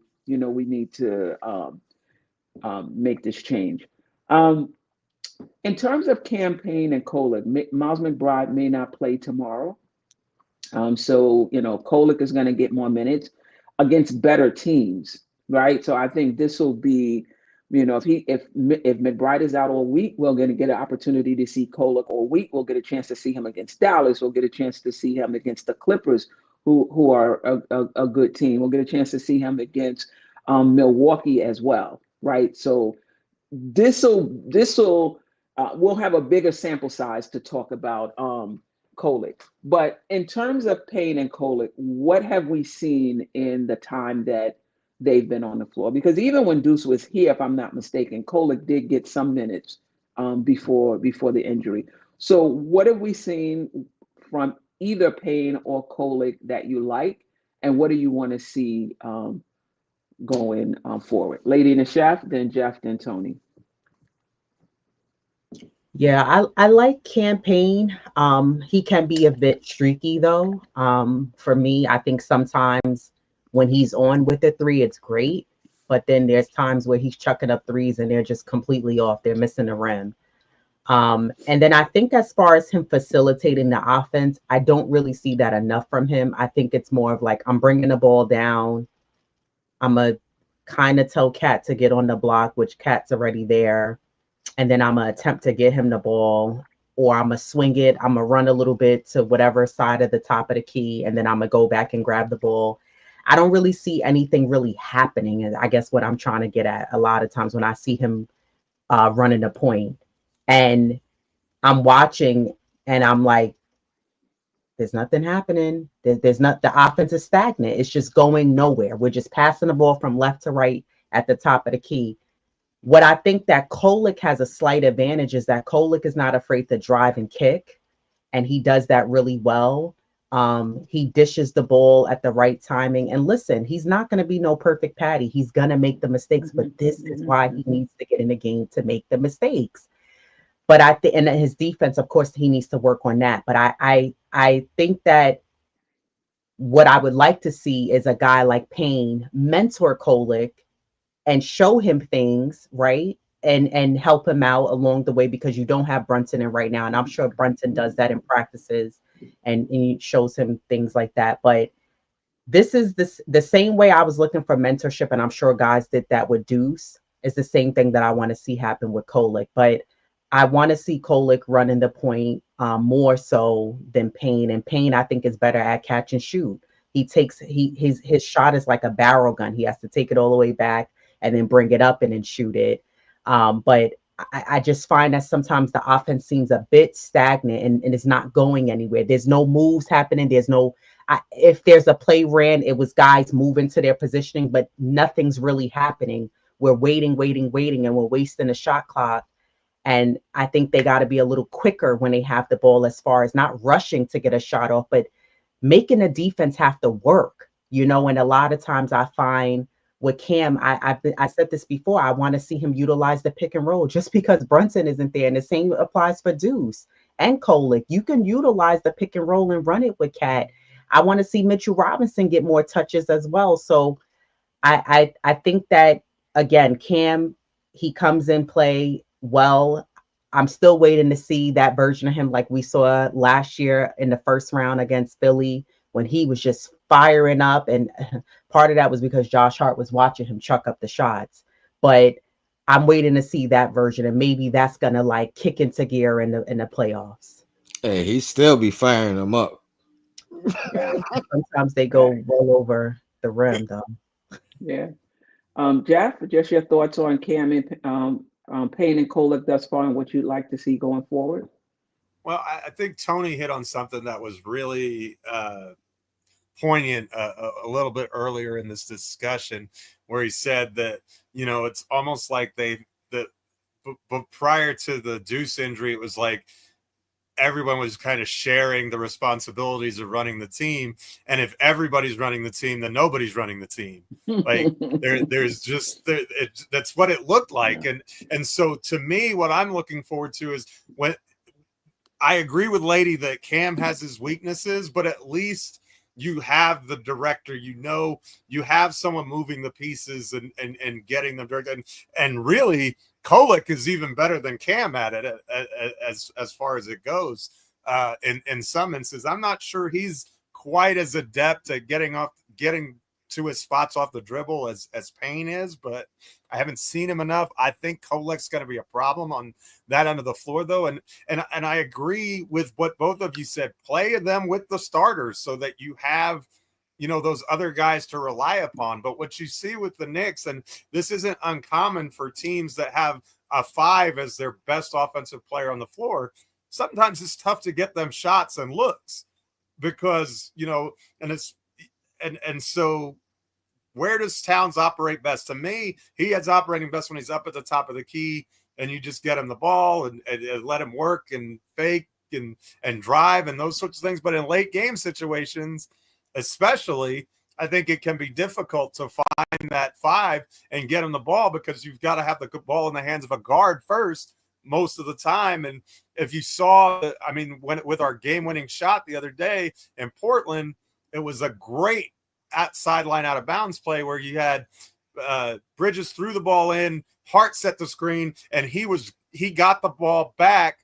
Speaker 1: make this change. In terms of campaign and Kolek, Miles McBride may not play tomorrow. So Kolek is going to get more minutes against better teams, right? So I think this will be, if McBride is out all week, we're going to get an opportunity to see Kolek all week. We'll get a chance to see him against Dallas. We'll get a chance to see him against the Clippers, who are a good team. We'll get a chance to see him against Milwaukee as well, right? So we'll have a bigger sample size to talk about Kolek. But in terms of Payne and Kolek, what have we seen in the time that they've been on the floor? Because even when Deuce was here, if I'm not mistaken, Kolek did get some minutes before the injury. So what have we seen from either Payne or Kolek that you like, and what do you want to see going forward? Lady&TheChef, then Geoff, then Tony.
Speaker 4: Yeah, I like Payne. He can be a bit streaky though. For me, I think sometimes when he's on with the three, it's great. But then there's times where he's chucking up threes and they're just completely off. They're missing the rim. And then I think as far as him facilitating the offense, I don't really see that enough from him. I think it's more of like, I'm bringing the ball down. I'm a kind of tell Cat to get on the block, which Cat's already there. And then I'm going to attempt to get him the ball, or I'm going to swing it. I'm going to run a little bit to whatever side of the top of the key, and then I'm going to go back and grab the ball. I don't really see anything really happening. And I guess what I'm trying to get at a lot of times when I see him running the point, and I'm watching and I'm like, there's nothing happening. There's not, the offense is stagnant. It's just going nowhere. We're just passing the ball from left to right at the top of the key. What I think that Kolek has a slight advantage is that Kolek is not afraid to drive and kick, and he does that really well. He dishes the ball at the right timing. And listen, he's not going to be no perfect Patty. He's going to make the mistakes, but this is why he needs to get in the game to make the mistakes. But I think, and his defense, of course, he needs to work on that. But I think that what I would like to see is a guy like Payne mentor Kolek and show him things, right? And help him out along the way, because you don't have Brunson in right now. And I'm sure Brunson does that in practices and he shows him things like that. But this is the same way I was looking for mentorship, and I'm sure guys did that with Deuce, is the same thing that I want to see happen with Kolek. But I want to see Kolek running the point more so than Payne. And Payne, I think, is better at catch and shoot. His shot is like a barrel gun. He has to take it all the way back and then bring it up and then shoot it. But I just find that sometimes the offense seems a bit stagnant and it's not going anywhere. There's no moves happening. If there's a play ran, it was guys moving to their positioning, but nothing's really happening. We're waiting, and we're wasting the shot clock. And I think they got to be a little quicker when they have the ball, as far as not rushing to get a shot off, but making the defense have to work, and a lot of times I find with Cam, I said this before, I want to see him utilize the pick and roll just because Brunson isn't there. And the same applies for Deuce and Kolek. You can utilize the pick and roll and run it with Cat. I want to see Mitchell Robinson get more touches as well. So I think that, again, Cam, he comes in play well. I'm still waiting to see that version of him like we saw last year in the first round against Philly, when he was just firing up, and part of that was because Josh Hart was watching him chuck up the shots. But I'm waiting to see that version, and maybe that's gonna like kick into gear in the playoffs.
Speaker 3: Hey, he still be firing them up.
Speaker 1: Yeah.
Speaker 4: Sometimes they go well over the rim, though.
Speaker 1: Yeah. Geoff, just your thoughts on Cam and Payne and Kolek thus far, and what you'd like to see going forward.
Speaker 2: Well, I think Tony hit on something that was really poignant a little bit earlier in this discussion, where he said that, it's almost like but prior to the Deuce injury, it was like everyone was kind of sharing the responsibilities of running the team. And if everybody's running the team, then nobody's running the team. Like there's just that's what it looked like. Yeah. And so to me, what I'm looking forward to is when I agree with Lady that Cam has his weaknesses, but at least you have the director, you have someone moving the pieces and getting them directed. And really, Kolek is even better than Cam at it as far as it goes. In some instances, I'm not sure he's quite as adept at getting to his spots off the dribble as Payne is, but I haven't seen him enough. I think Kolek's going to be a problem on that end of the floor, though. And I agree with what both of you said. Play them with the starters so that you have, those other guys to rely upon. But what you see with the Knicks, and this isn't uncommon for teams that have a 5 as their best offensive player on the floor, sometimes it's tough to get them shots and looks because, and so where does Towns operate best? To me, he is operating best when he's up at the top of the key and you just get him the ball and let him work and fake and drive and those sorts of things. But in late game situations, especially, I think it can be difficult to find that 5 and get him the ball because you've got to have the ball in the hands of a guard first most of the time. And if you saw, with our game-winning shot the other day in Portland, it was a great sideline out of bounds play where you had Bridges threw the ball in, Hart set the screen, and he got the ball back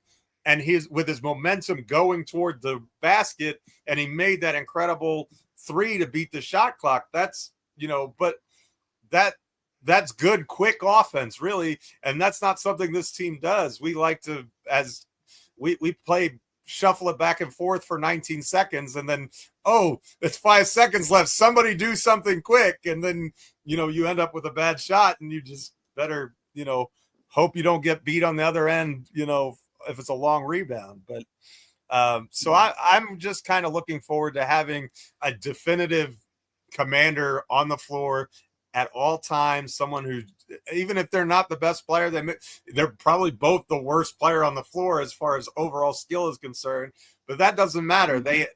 Speaker 2: and with his momentum going toward the basket, and he made that incredible 3 to beat the shot clock. That's, but that's good, quick offense, really. And that's not something this team does. We like to, as we play, shuffle it back and forth for 19 seconds. And then, it's 5 seconds left. Somebody do something quick. And then, you end up with a bad shot and you just better, hope you don't get beat on the other end, if it's a long rebound. But so I'm just kind of looking forward to having a definitive commander on the floor at all times, someone who, even if they're not the best player, they're probably both the worst player on the floor as far as overall skill is concerned. But that doesn't matter. They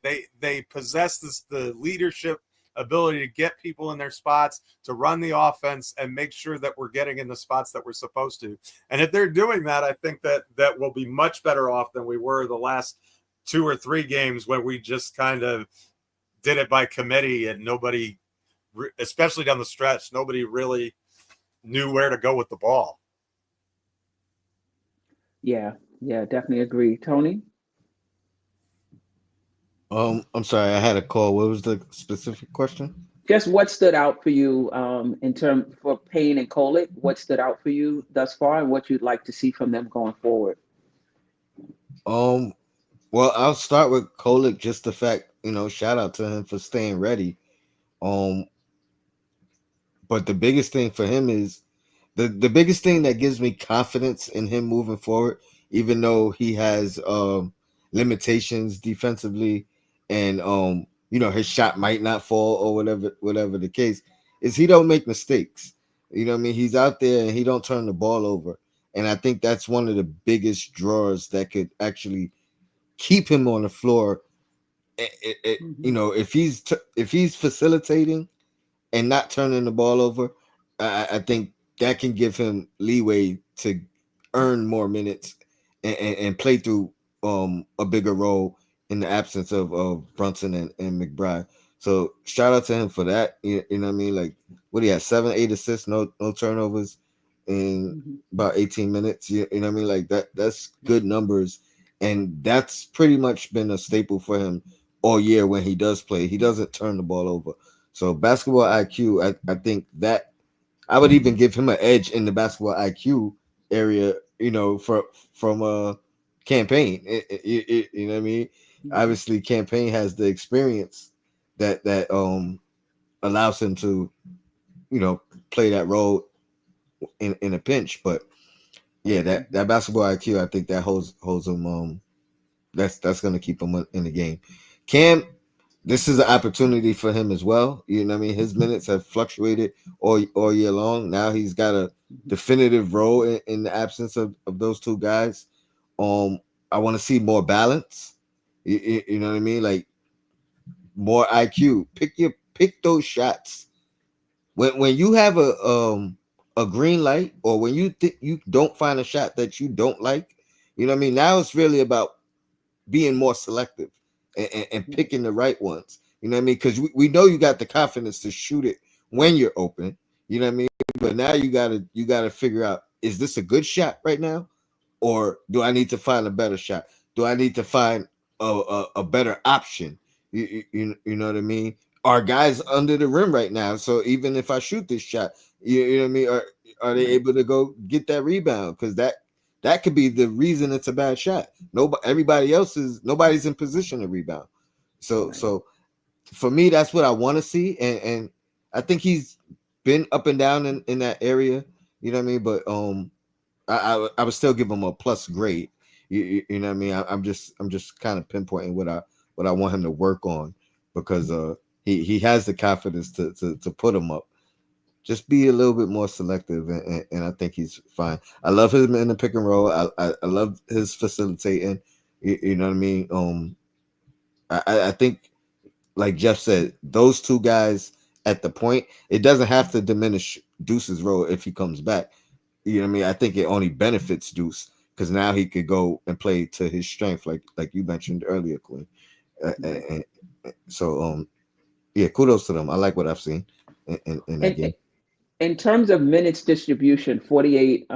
Speaker 2: possess the leadership ability to get people in their spots, to run the offense, and make sure that we're getting in the spots that we're supposed to. And if they're doing that, I think that we'll be much better off than we were the last 2 or 3 games when we just kind of did it by committee and nobody, especially down the stretch, nobody really knew where to go with the ball.
Speaker 1: Yeah, definitely agree. Tony?
Speaker 3: I'm sorry, I had a call. What was the specific question?
Speaker 1: Just what stood out for you in terms for Payne and Kolek? What stood out for you thus far, and what you'd like to see from them going forward?
Speaker 3: Well, I'll start with Kolek. Just the fact, shout out to him for staying ready. But the biggest thing for him is the biggest thing that gives me confidence in him moving forward, even though he has limitations defensively and his shot might not fall or whatever the case, is he don't make mistakes. He's out there and he don't turn the ball over. And I think that's one of the biggest drawers that could actually keep him on the floor. If he's facilitating and not turning the ball over, I think that can give him leeway to earn more minutes and play through a bigger role in the absence of Brunson and McBride. So shout out to him for that. You know what I mean? Like, what he had 7, 8 assists, no turnovers in about 18 minutes. You know what I mean? Like that's good numbers. And that's pretty much been a staple for him all year when he does play. He doesn't turn the ball over. So basketball IQ, I think that I would even give him an edge in the basketball IQ area, from Campaign. You know what I mean? Obviously, Campaign has the experience that allows him to, play that role in a pinch. But yeah, that basketball IQ, I think that holds him. That's going to keep him in the game. Cam, this is an opportunity for him as well. You know what I mean? His minutes have fluctuated all year long. Now he's got a definitive role in the absence of those two guys. I want to see more balance. You know what I mean? Like more IQ. Pick those shots. When you have a green light, or when you you don't find a shot that you don't like, you know what I mean? Now it's really about being more selective and picking the right ones. You know what I mean? Because we know you got the confidence to shoot it when you're open. You know what I mean? But now you gotta figure out, is this a good shot right now, or do I need to find a better shot? Do I need to find a better option? You know what I mean? Are guys under the rim right now? So even if I shoot this shot, you know what I mean? Are they able to go get that rebound? Because that could be the reason it's a bad shot. Nobody's in position to rebound. So for me, that's what I want to see. And I think he's been up and down in that area. You know what I mean? But I would still give him a plus grade. You know what I mean? I'm just kind of pinpointing what I want him to work on, because he has the confidence to put him up. Just be a little bit more selective, and I think he's fine. I love him in the pick and roll. I love his facilitating. You know what I mean? I think, like Geoff said, those two guys at the point, it doesn't have to diminish Deuce's role if he comes back. You know what I mean? I think it only benefits Deuce, because now he could go and play to his strength, like you mentioned earlier, Quinn. So yeah, kudos to them. I like what I've seen in that game.
Speaker 1: In terms of minutes distribution, 48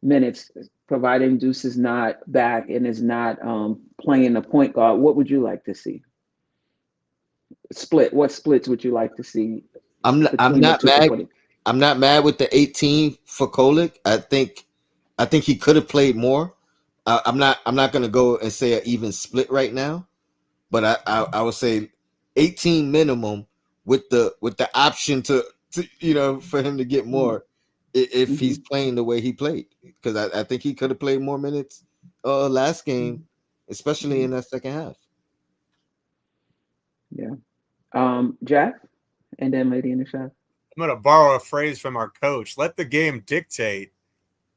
Speaker 1: minutes, providing Deuce is not back and is not playing the point guard, what would you like to see? What splits would you like to see?
Speaker 3: I'm not mad. I'm not mad with the 18 for Kolek. I think he could have played more. I'm not going to go and say an even split right now, but I would say 18 minimum with the option to for him to get more if he's playing the way he played, because I think he could have played more minutes last game, especially in that second half.
Speaker 1: Yeah. Geoff, and then Lady and the Chef.
Speaker 2: I'm going to borrow a phrase from our coach. Let the game dictate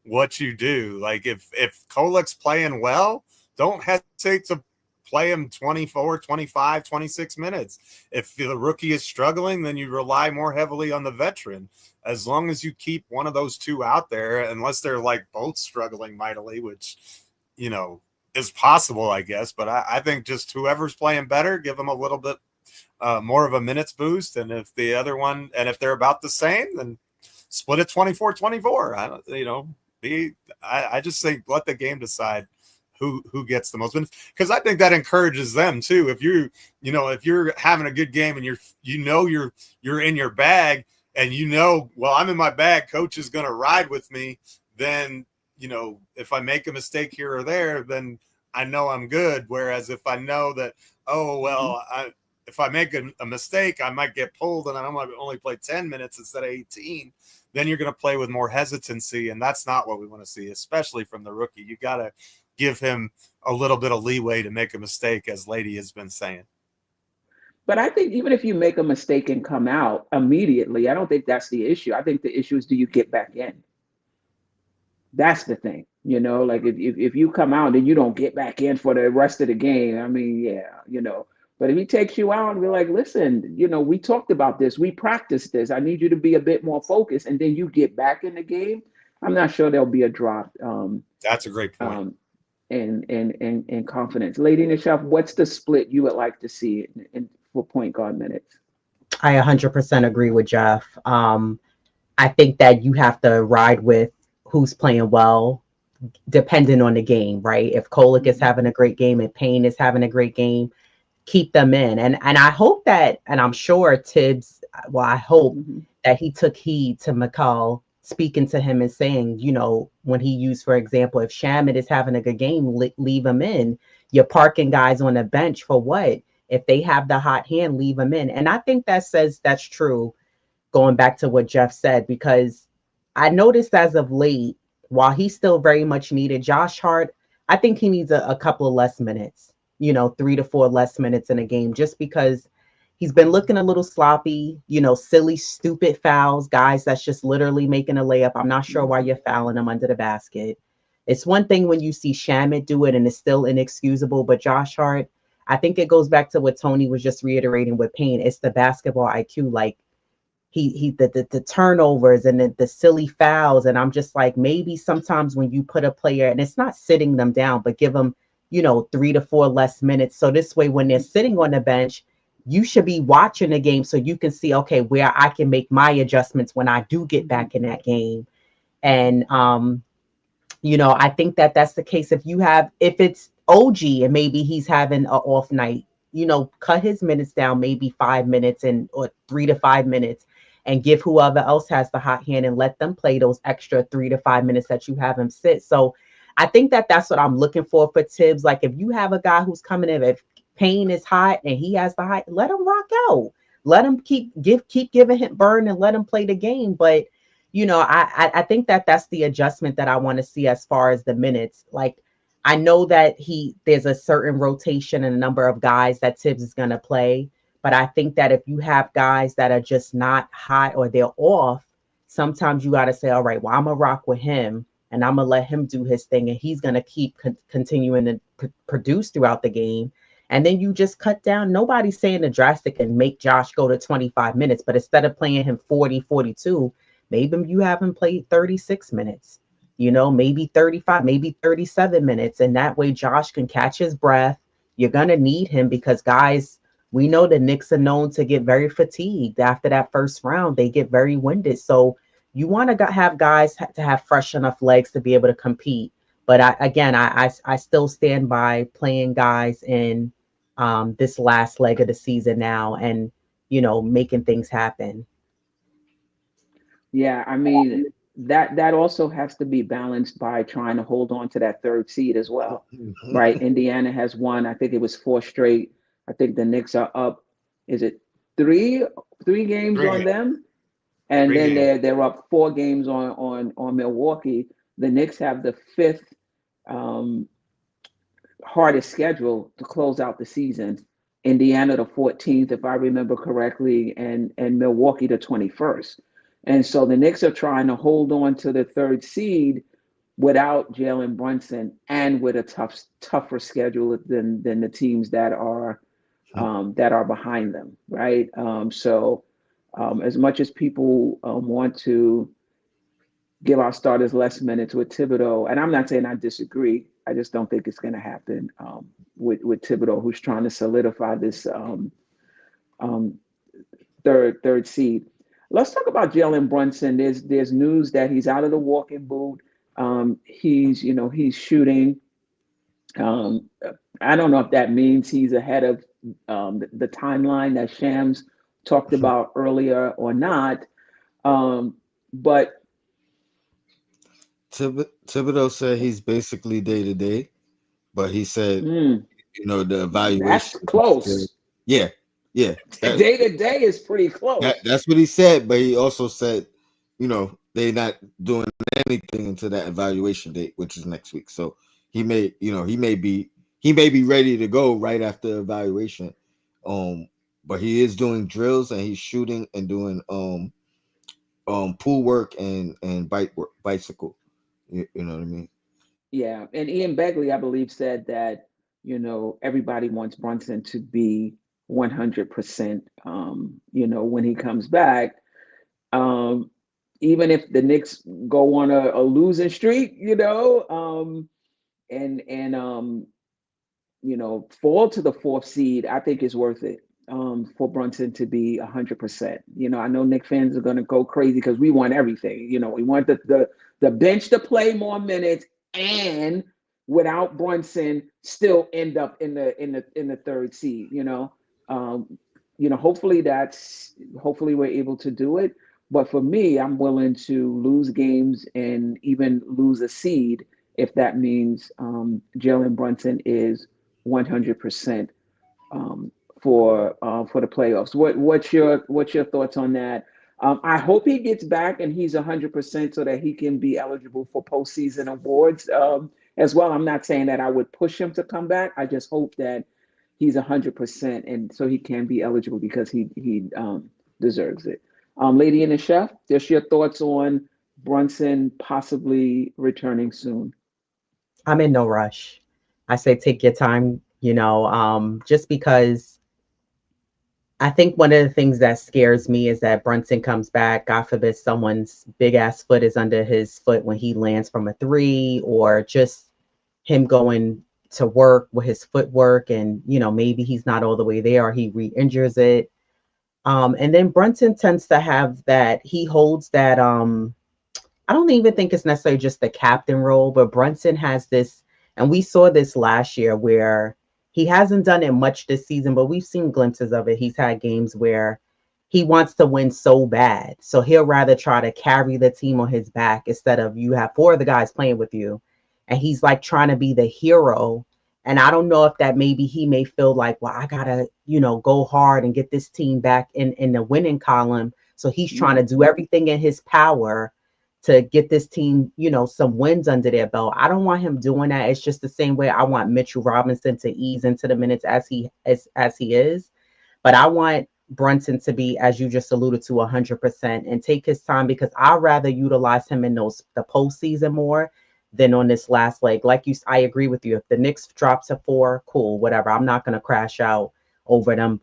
Speaker 2: what you do. Like if Kolek's playing well, don't hesitate to play him 24, 25, 26 minutes. If the rookie is struggling, then you rely more heavily on the veteran. As long as you keep one of those two out there, unless they're like both struggling mightily, which, is possible, I guess. But I think just whoever's playing better, give them a little bit more of a minutes boost. And if the other one, and if they're about the same, then split it 24-24. I just think let the game decide who gets the most minutes, because I think that encourages them too. If if you're having a good game and you're in your bag, and well, I'm in my bag, coach is going to ride with me, then if I make a mistake here or there, then I know I'm good. Whereas if I know that, if I make a mistake, I might get pulled and I might only play 10 minutes instead of 18, then you're going to play with more hesitancy, and that's not what we want to see, especially from the rookie. You got to give him a little bit of leeway to make a mistake, as Lady has been saying.
Speaker 1: But I think even if you make a mistake and come out immediately, I don't think that's the issue. I think the issue is, do you get back in? That's the thing. Like if you come out and you don't get back in for the rest of the game, I mean, but if he takes you out and we're like, listen, we talked about this, we practiced this, I need you to be a bit more focused, and then you get back in the game, I'm not sure there'll be a drop.
Speaker 2: That's a great point.
Speaker 1: And confidence. Lady and the Chef, what's the split you would like to see for point guard minutes?
Speaker 4: I 100% agree with Geoff. I think that you have to ride with who's playing well, depending on the game, right? If Kolek is having a great game and Payne is having a great game, keep them in. And I hope that, and I'm sure Tibbs, well, I hope that he took heed to McCall speaking to him and saying, you know, when he used, for example, if Shamet is having a good game, leave him in. You're parking guys on the bench for what? If they have the hot hand, leave them in. And I think that says that's true, going back to what Geoff said, because I noticed as of late, while he's still very much needed, Josh Hart, I think he needs a couple of less minutes, you know, 3 to 4 less minutes in a game, just because he's been looking a little sloppy, you know, silly, stupid fouls, guys that's just literally making a layup. I'm not sure why you're fouling them under the basket. It's one thing when you see Shamet do it and it's still inexcusable, but Josh Hart, I think it goes back to what Tony was just reiterating with Payne. It's the basketball IQ. Like, the turnovers and the silly fouls. And I'm just like, maybe sometimes when you put a player, and it's not sitting them down, but give them, you know, 3 to 4 less minutes. So this way, when they're sitting on the bench, you should be watching the game so you can see, okay, where I can make my adjustments when I do get back in that game. And, you know, I think that that's the case. If it's OG and maybe he's having an off night, you know, cut his minutes down, maybe 5 minutes or 3 to 5 minutes, and give whoever else has the hot hand and let them play those extra 3 to 5 minutes that you have him sit. So I think that that's what I'm looking for Tibbs. Like, if you have a guy who's coming in, if Payne is hot and he has the hot, let him rock out. Let him keep giving him burn and let him play the game. But, you know, I think that that's the adjustment that I want to see as far as the minutes. Like, I know that there's a certain rotation and a number of guys that Tibbs is going to play. But I think that if you have guys that are just not hot or they're off, sometimes you got to say, all right, well, I'm going to rock with him and I'm going to let him do his thing. And he's going to keep continuing to produce throughout the game. And then you just cut down. Nobody's saying the drastic and make Josh go to 25 minutes. But instead of playing him 40, 42, maybe you have him play 36 minutes, you know, maybe 35, maybe 37 minutes. And that way Josh can catch his breath. You're going to need him because guys, we know the Knicks are known to get very fatigued after that first round. They get very winded. So you want to have guys to have fresh enough legs to be able to compete. But I still stand by playing guys in this last leg of the season now and, you know, making things happen.
Speaker 1: Yeah, I mean, that also has to be balanced by trying to hold on to that third seed as well, right? Indiana has won, I think it was 4 straight. I think the Knicks are up. Is it three games on them? And then they're up 4 games on Milwaukee. The Knicks have the 5th hardest schedule to close out the season. Indiana the 14th, if I remember correctly, and Milwaukee the 21st. And so the Knicks are trying to hold on to the 3rd seed without Jalen Brunson and with a tougher schedule than the teams that are behind them, right? So as much as people want to give our starters less minutes with Thibodeau, and I'm not saying I disagree, I just don't think it's going to happen with Thibodeau, who's trying to solidify this third seed. Let's talk about Jalen Brunson. There's news that he's out of the walking boot. He's shooting. I don't know if that means he's ahead of the timeline that Shams talked about earlier or not. But
Speaker 3: Thibodeau said he's basically day to day, but he said, you know, the evaluation.
Speaker 1: That's close.
Speaker 3: Yeah.
Speaker 1: Day to day is pretty close.
Speaker 3: That's what he said, but he also said, you know, they're not doing anything until that evaluation date, which is next week. So he may be ready to go right after evaluation. But he is doing drills and he's shooting and doing pool work and bicycle. You know what I mean?
Speaker 1: Yeah, and Ian Begley, I believe, said that, you know, everybody wants Brunson to be 100%, you know, when he comes back. Even if the Knicks go on a losing streak, you know, and you know, fall to the 4th seed, I think it's worth it for Brunson to be 100%. You know, I know Knicks fans are going to go crazy because we want everything. You know, we want the bench to play more minutes and without Brunson still end up in the third seed. Hopefully we're able to do it. But for me, I'm willing to lose games and even lose a seed if that means Jalen Brunson is 100% for the playoffs. What's your thoughts on that? I hope he gets back and he's 100% so that he can be eligible for postseason awards as well. I'm not saying that I would push him to come back. I just hope that he's 100% and so he can be eligible because he deserves it. Lady and the Chef, just your thoughts on Brunson possibly returning soon.
Speaker 4: I'm in no rush. I say take your time, just because I think one of the things that scares me is that Brunson comes back. God forbid someone's big ass foot is under his foot when he lands from a three, or just him going to work with his footwork and, maybe he's not all the way there or he re-injures it. And then Brunson tends to have that, he holds that, I don't even think it's necessarily just the captain role, but Brunson has this, and we saw this last year where he hasn't done it much this season, but we've seen glimpses of it. He's had games where he wants to win so bad. So he'll rather try to carry the team on his back instead of you have four of the guys playing with you. And he's like trying to be the hero. And I don't know if that maybe he may feel like, well, I gotta, go hard and get this team back in the winning column. So he's trying to do everything in his power to get this team, some wins under their belt. I don't want him doing that. It's just the same way I want Mitchell Robinson to ease into the minutes as he is. But I want Brunson to be, as you just alluded to, 100% and take his time, because I'd rather utilize him in the postseason more than on this last leg. I agree with you. If the Knicks drops a 4, cool, whatever. I'm not going to crash out over them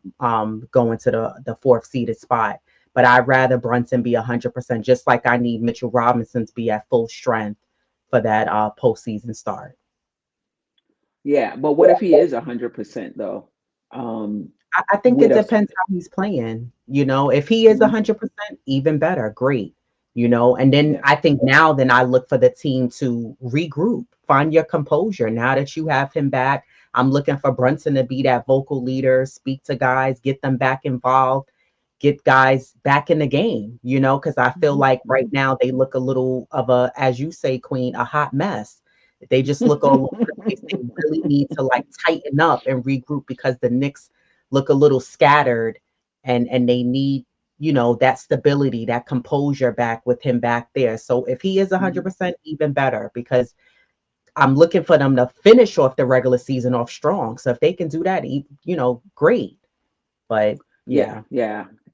Speaker 4: going to the 4th seeded spot. But I'd rather Brunson be 100%, just like I need Mitchell Robinson to be at full strength for that postseason start.
Speaker 1: Yeah, but what if he is 100% though?
Speaker 4: I think it depends how he's playing. If he is 100%, even better, great. And then I think now I look for the team to regroup, find your composure. Now that you have him back, I'm looking for Brunson to be that vocal leader, speak to guys, get them back involved, get guys back in the game, because I feel like right now they look a little of a, as you say, Queen, a hot mess. They just look all over the place. They really need to tighten up and regroup because the Knicks look a little scattered and they need, that stability, that composure back with him back there. So if he is 100%, even better, because I'm looking for them to finish off the regular season off strong. So if they can do that, great. But
Speaker 1: yeah.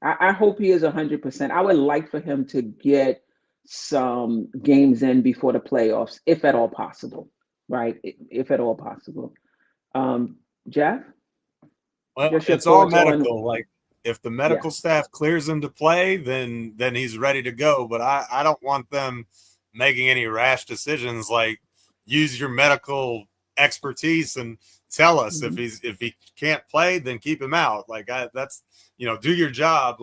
Speaker 1: I hope he is 100%. I would like for him to get some games in before the playoffs, if at all possible, right? If at all possible. Geoff?
Speaker 2: Well, it's all medical. If the medical staff clears him to play, then he's ready to go. But I don't want them making any rash decisions. Use your medical expertise and tell us if he can't play, then keep him out. That's do your job.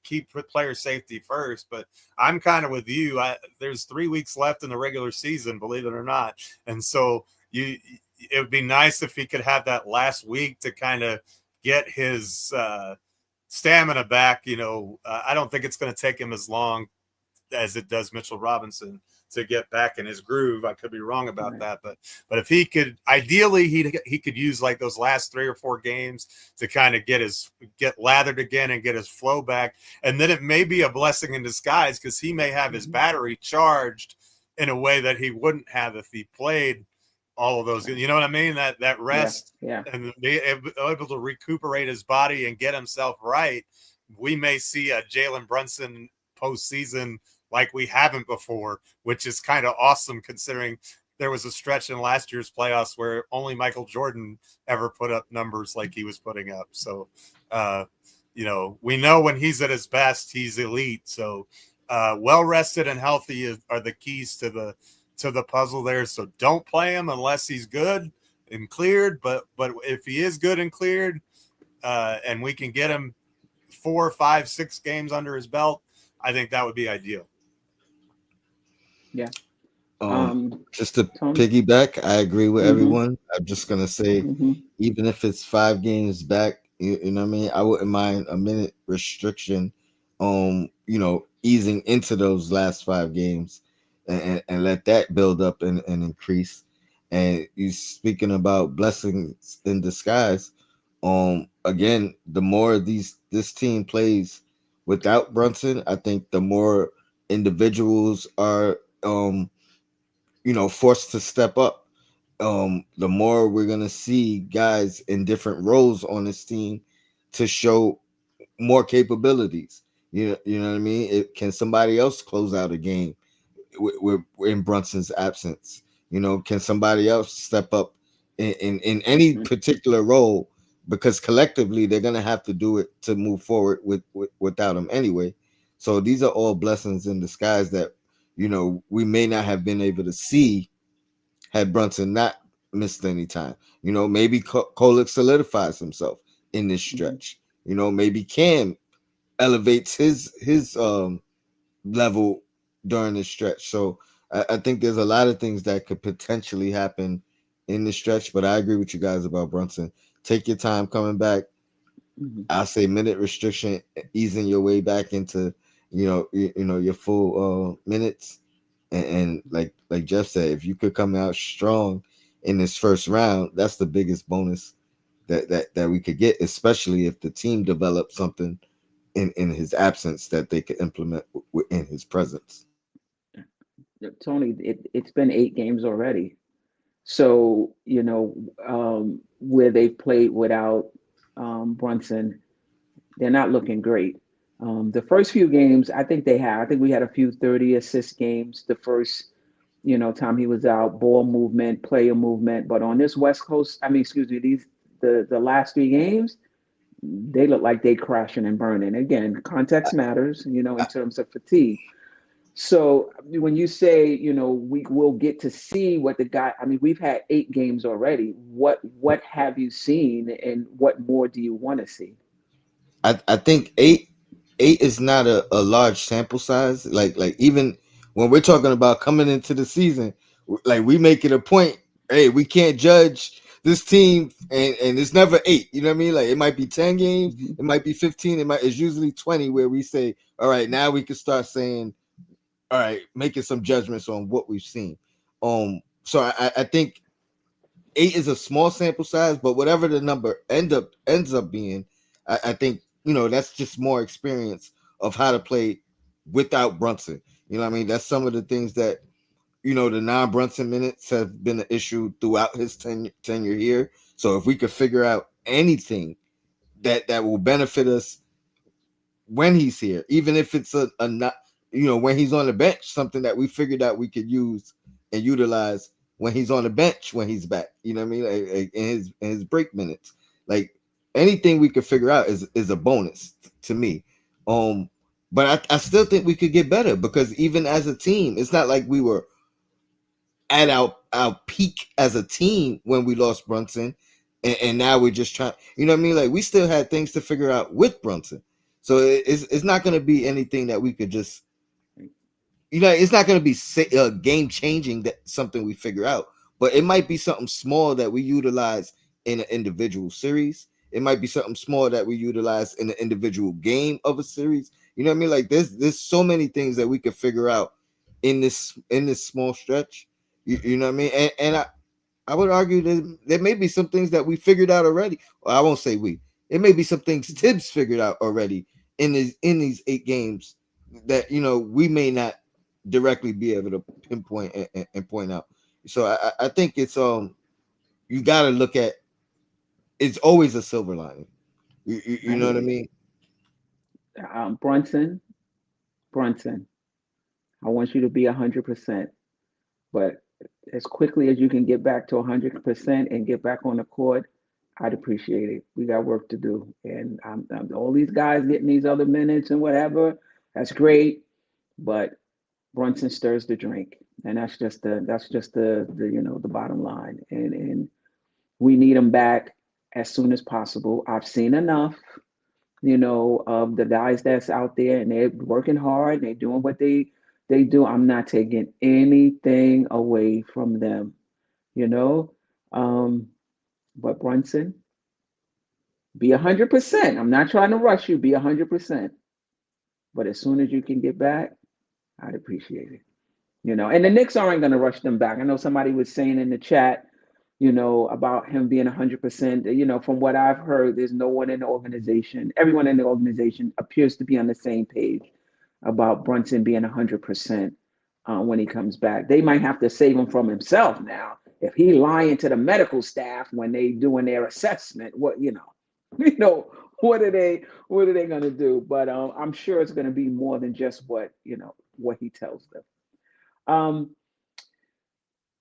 Speaker 2: Keep player safety first. But I'm kind of with you. There's 3 weeks left in the regular season, believe it or not, and so it would be nice if he could have that last week to kind of get his stamina back. I don't think it's going to take him as long as it does Mitchell Robinson to get back in his groove. I could be wrong about that, but if he could, ideally he could use those last 3 or 4 games to kind of get lathered again and get his flow back, and then it may be a blessing in disguise because he may have his battery charged in a way that he wouldn't have if he played all of those. You know what I mean? That rest and be able to recuperate his body and get himself right. We may see a Jalen Brunson postseason like we haven't before, which is kind of awesome considering there was a stretch in last year's playoffs where only Michael Jordan ever put up numbers like he was putting up. So, we know when he's at his best, he's elite. So well-rested and healthy are the keys to the puzzle there. So don't play him unless he's good and cleared. But if he is good and cleared and we can get him 4, 5, 6 games under his belt, I think that would be ideal.
Speaker 1: Yeah.
Speaker 3: Just to
Speaker 1: Tony?
Speaker 3: piggyback, I agree with everyone. I'm just gonna say,
Speaker 1: Mm-hmm.
Speaker 3: even if it's 5 games back, you know what I mean. I wouldn't mind a minute restriction, easing into those last 5 games, and let that build up and increase. And you speaking about blessings in disguise. Again, the more this team plays without Brunson, I think the more individuals are forced to step up. The more we're gonna see guys in different roles on this team to show more capabilities. You know what I mean? Can somebody else close out a game in Brunson's absence? Can somebody else step up in any particular role? Because collectively they're gonna have to do it to move forward without him anyway. So these are all blessings in disguise that we may not have been able to see had Brunson not missed any time. Maybe Kolek solidifies himself in this stretch. Maybe Cam elevates his level during this stretch. So I think there's a lot of things that could potentially happen in this stretch. But I agree with you guys about Brunson. Take your time coming back. I say minute restriction, easing your way back into your full minutes. And like Geoff said, if you could come out strong in this first round, that's the biggest bonus that we could get, especially if the team develops something in his absence that they could implement in his presence.
Speaker 1: Tony, it's been 8 games already. So, where they played without Brunson, they're not looking great. The first few games, I think we had a few 30 assist games the first, time he was out, ball movement, player movement. But on this West Coast, excuse me, the last 3 games, they look like they crashing and burning. Again, context matters, in terms of fatigue. So when you say, we will get to see what the guy, we've had 8 games already. What have you seen, and what more do you want to see?
Speaker 3: I think eight is not a large sample size. Like even when we're talking about coming into the season, like we make it a point. Hey, we can't judge this team, and it's never 8. You know what I mean? Like it might be 10 games, it might be 15, it's usually 20 where we say, all right, now we can start saying, all right, making some judgments on what we've seen. So I think 8 is a small sample size, but whatever the number ends up being, I think that's just more experience of how to play without Brunson. You know what I mean? That's some of the things that the non-Brunson minutes have been an issue throughout his tenure here. So if we could figure out anything that will benefit us when he's here, even if it's a not, when he's on the bench, something that we figured out we could use and utilize when he's on the bench when he's back. You know what I mean? Like in his break minutes, like anything we could figure out is a bonus to me. But I still think we could get better, because even as a team, it's not like we were at our peak as a team when we lost Brunson, and now we're just trying. You know what I mean? Like we still had things to figure out with Brunson. So it's not going to be anything that we could just, it's not going to be game changing, that something we figure out, but it might be something small that we utilize in an individual series. It might be something small that we utilize in an individual game of a series. You know what I mean? Like there's so many things that we could figure out in this small stretch. You know what I mean? And I would argue that there may be some things that we figured out already. Well, I won't say we. It may be some things Tibbs figured out already in these 8 games that we may not directly be able to pinpoint and point out. So I think it's you got to look at, it's always a silver lining. You know what I mean?
Speaker 1: Brunson, I want you to be 100%, but as quickly as you can get back to 100% and get back on the court, I'd appreciate it. We got work to do, and all these guys getting these other minutes and whatever. That's great, but Brunson stirs the drink, and that's just the the bottom line. And we need him back as soon as possible. I've seen enough, of the guys that's out there, and they're working hard. And they're doing what they They do. I'm not taking anything away from them, you know. But Brunson, be 100%. I'm not trying to rush you. Be 100%. But as soon as you can get back, I'd appreciate it. You know, and the Knicks aren't going to rush them back. I know somebody was saying in the chat, you know, about him being 100%. You know, from what I've heard, there's no one in the organization. Everyone in the organization appears to be on the same page about Brunson being 100% when he comes back. They might have to save him from himself now. If he lying to the medical staff when they doing their assessment, what what are they going to do? But I'm sure it's going to be more than just what he tells them.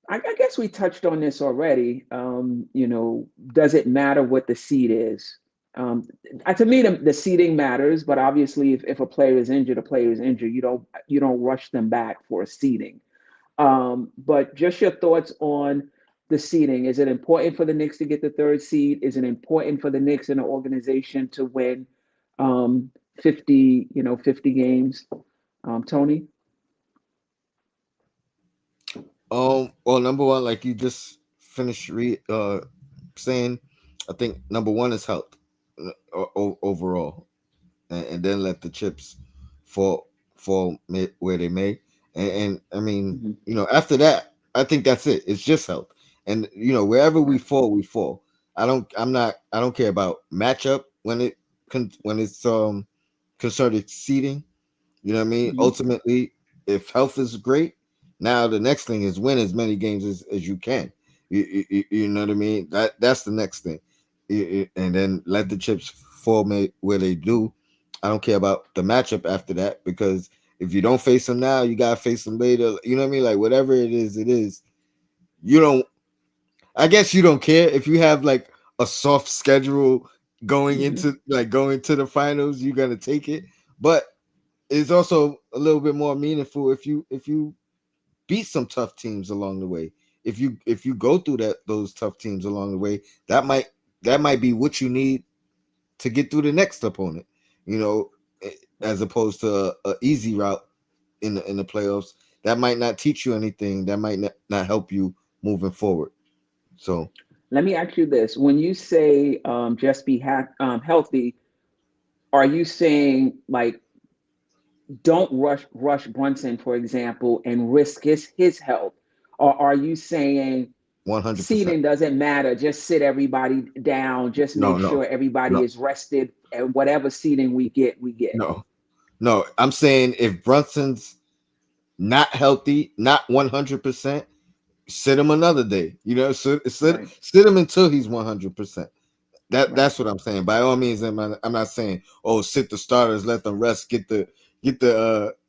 Speaker 1: I guess we touched on this already. Does it matter what the seed is? To me, the seeding matters, but obviously, if a player is injured, a player is injured. You don't rush them back for a seeding. But just your thoughts on the seeding. Is it important for the Knicks to get the third seed? Is it important for the Knicks and the organization to win 50 games? Tony?
Speaker 3: Well, number one, like you just finished saying, I think number one is health overall, and then let the chips fall where they may. And I mean, after that, I think that's it. It's just health, and wherever we fall, we fall. I don't care about matchup when it's concerted seeding. You know what I mean? Ultimately, if health is great, now the next thing is win as many games as you can. You know what I mean? That's the next thing. And then let the chips fall where they do. I don't care about the matchup after that, because if you don't face them now, you gotta face them later. You know what I mean? Like whatever it is. I guess you don't care if you have like a soft schedule going into the finals. You're gonna take it, but it's also a little bit more meaningful if you beat some tough teams along the way. If you go through those tough teams along the way, that might be what you need to get through the next opponent. As opposed to a easy route in the playoffs, that might not teach you anything. That might not help you moving forward. So
Speaker 1: let me ask you this: when you say just be healthy, are you saying like don't rush Brunson, for example, and risk his health, or are you saying
Speaker 3: 100%
Speaker 1: seeding doesn't matter? Just sit everybody down. Just make sure everybody is rested, and whatever seeding we get.
Speaker 3: No. I'm saying if Brunson's not healthy, not 100%, sit him another day. Sit him until he's 100%. That's what I'm saying. By all means, I'm not saying sit the starters, let them rest, get the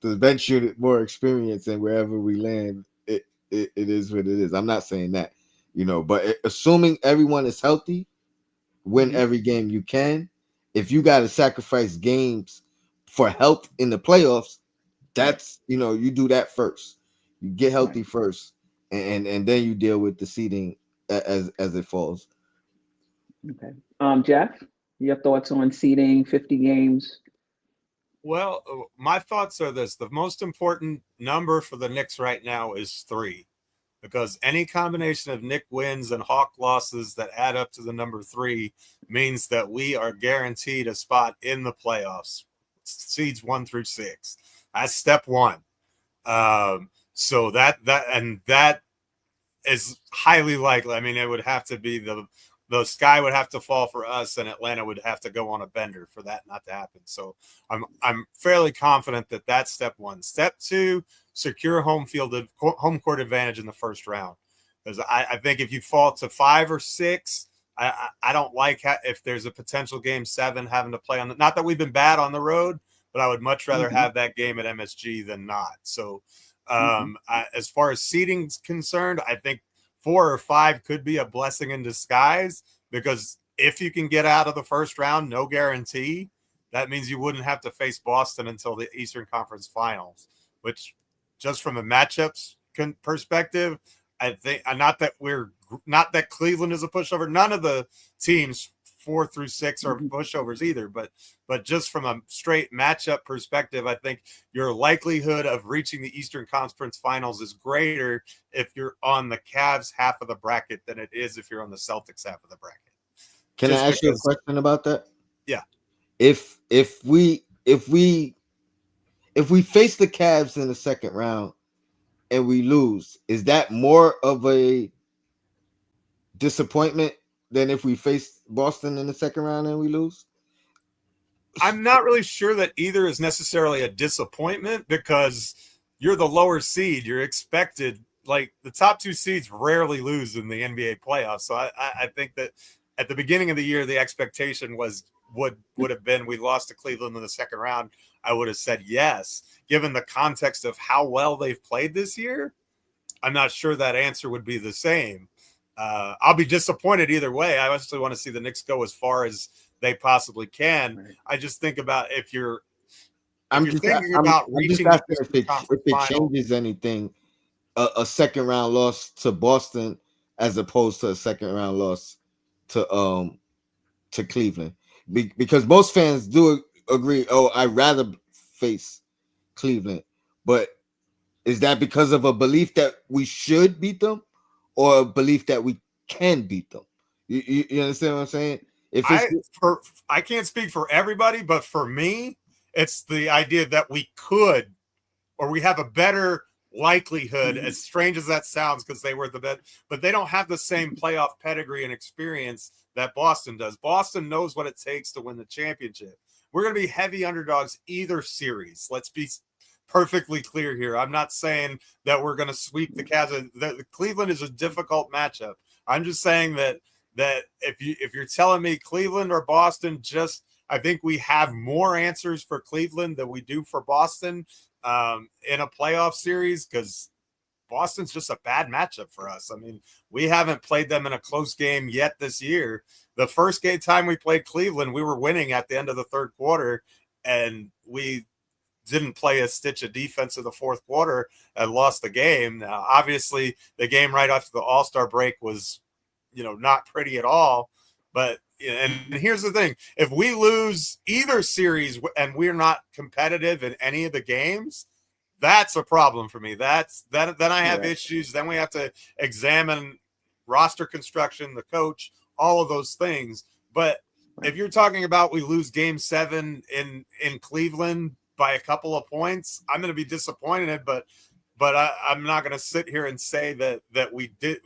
Speaker 3: bench unit more experience, and wherever we land, it is what it is. I'm not saying that, but assuming everyone is healthy, win every game you can. If you got to sacrifice games for health in the playoffs, that's you do that first. You get healthy first, and then you deal with the seeding as it falls.
Speaker 1: Okay. Geoff, your thoughts on seeding 50 games?
Speaker 2: Well, my thoughts are this: the most important number for the Knicks right now is 3, because any combination of Knick wins and Hawk losses that add up to the number 3 means that we are guaranteed a spot in the playoffs, seeds 1 through 6. That's step 1. So that is highly likely. I mean, it would have to be the sky would have to fall for us, and Atlanta would have to go on a bender for that not to happen. So I'm fairly confident that that's step 1. Step 2, secure home court advantage in the first round, because I think if you fall to 5 or 6, I don't like if there's a potential game 7 having to play on the. Not that we've been bad on the road, but I would much rather have that game at MSG than not. So as far as seeding's concerned, I think 4 or 5 could be a blessing in disguise, because if you can get out of the first round, no guarantee, that means you wouldn't have to face Boston until the Eastern Conference Finals, which just from a matchups perspective, I think not that Cleveland is a pushover. None of the teams 4 through 6 are pushovers either, but just from a straight matchup perspective, I think your likelihood of reaching the Eastern Conference Finals is greater if you're on the Cavs half of the bracket than it is if you're on the Celtics half of the bracket.
Speaker 3: Can I ask you a question about that?
Speaker 2: Yeah.
Speaker 3: If we face the Cavs in the second round and we lose, is that more of a disappointment than if we face Boston in the second round and we lose?
Speaker 2: I'm not really sure that either is necessarily a disappointment, because you're the lower seed. You're expected, like, the top 2 seeds rarely lose in the NBA playoffs. So I think that at the beginning of the year, the expectation would have been we lost to Cleveland in the second round. I would have said yes. Given the context of how well they've played this year, I'm not sure that answer would be the same. I'll be disappointed either way. I actually want to see the Knicks go as far as they possibly can. Right. I just think about if you're thinking about reaching
Speaker 3: if it changes anything, a second round loss to Boston as opposed to a second round loss to Cleveland, because most fans do agree. Oh, I'd rather face Cleveland, but is that because of a belief that we should beat them, or a belief that we can beat them? You understand what I'm saying?
Speaker 2: I can't speak for everybody, but for me, it's the idea that we could, or we have a better likelihood, as strange as that sounds, because they were the best, but they don't have the same playoff pedigree and experience that Boston does. Boston knows what it takes to win the championship. We're going to be heavy underdogs either series. Let's be perfectly clear here. I'm not saying that we're going to sweep the Cavs. The Cleveland is a difficult matchup. I'm just saying that if you're telling me Cleveland or Boston, I think we have more answers for Cleveland than we do for Boston in a playoff series, because Boston's just a bad matchup for us. I mean, we haven't played them in a close game yet this year. The first time we played Cleveland, we were winning at the end of the third quarter, and we didn't play a stitch of defense in the fourth quarter and lost the game. Now, obviously, the game right after the All-Star break was, not pretty at all. But and here's the thing: if we lose either series and we're not competitive in any of the games, that's a problem for me. Then I have issues. Then we have to examine roster construction, the coach, all of those things. But if you're talking about we lose Game 7 in Cleveland by a couple of points, I'm going to be disappointed. But I'm not going to sit here and say that we did,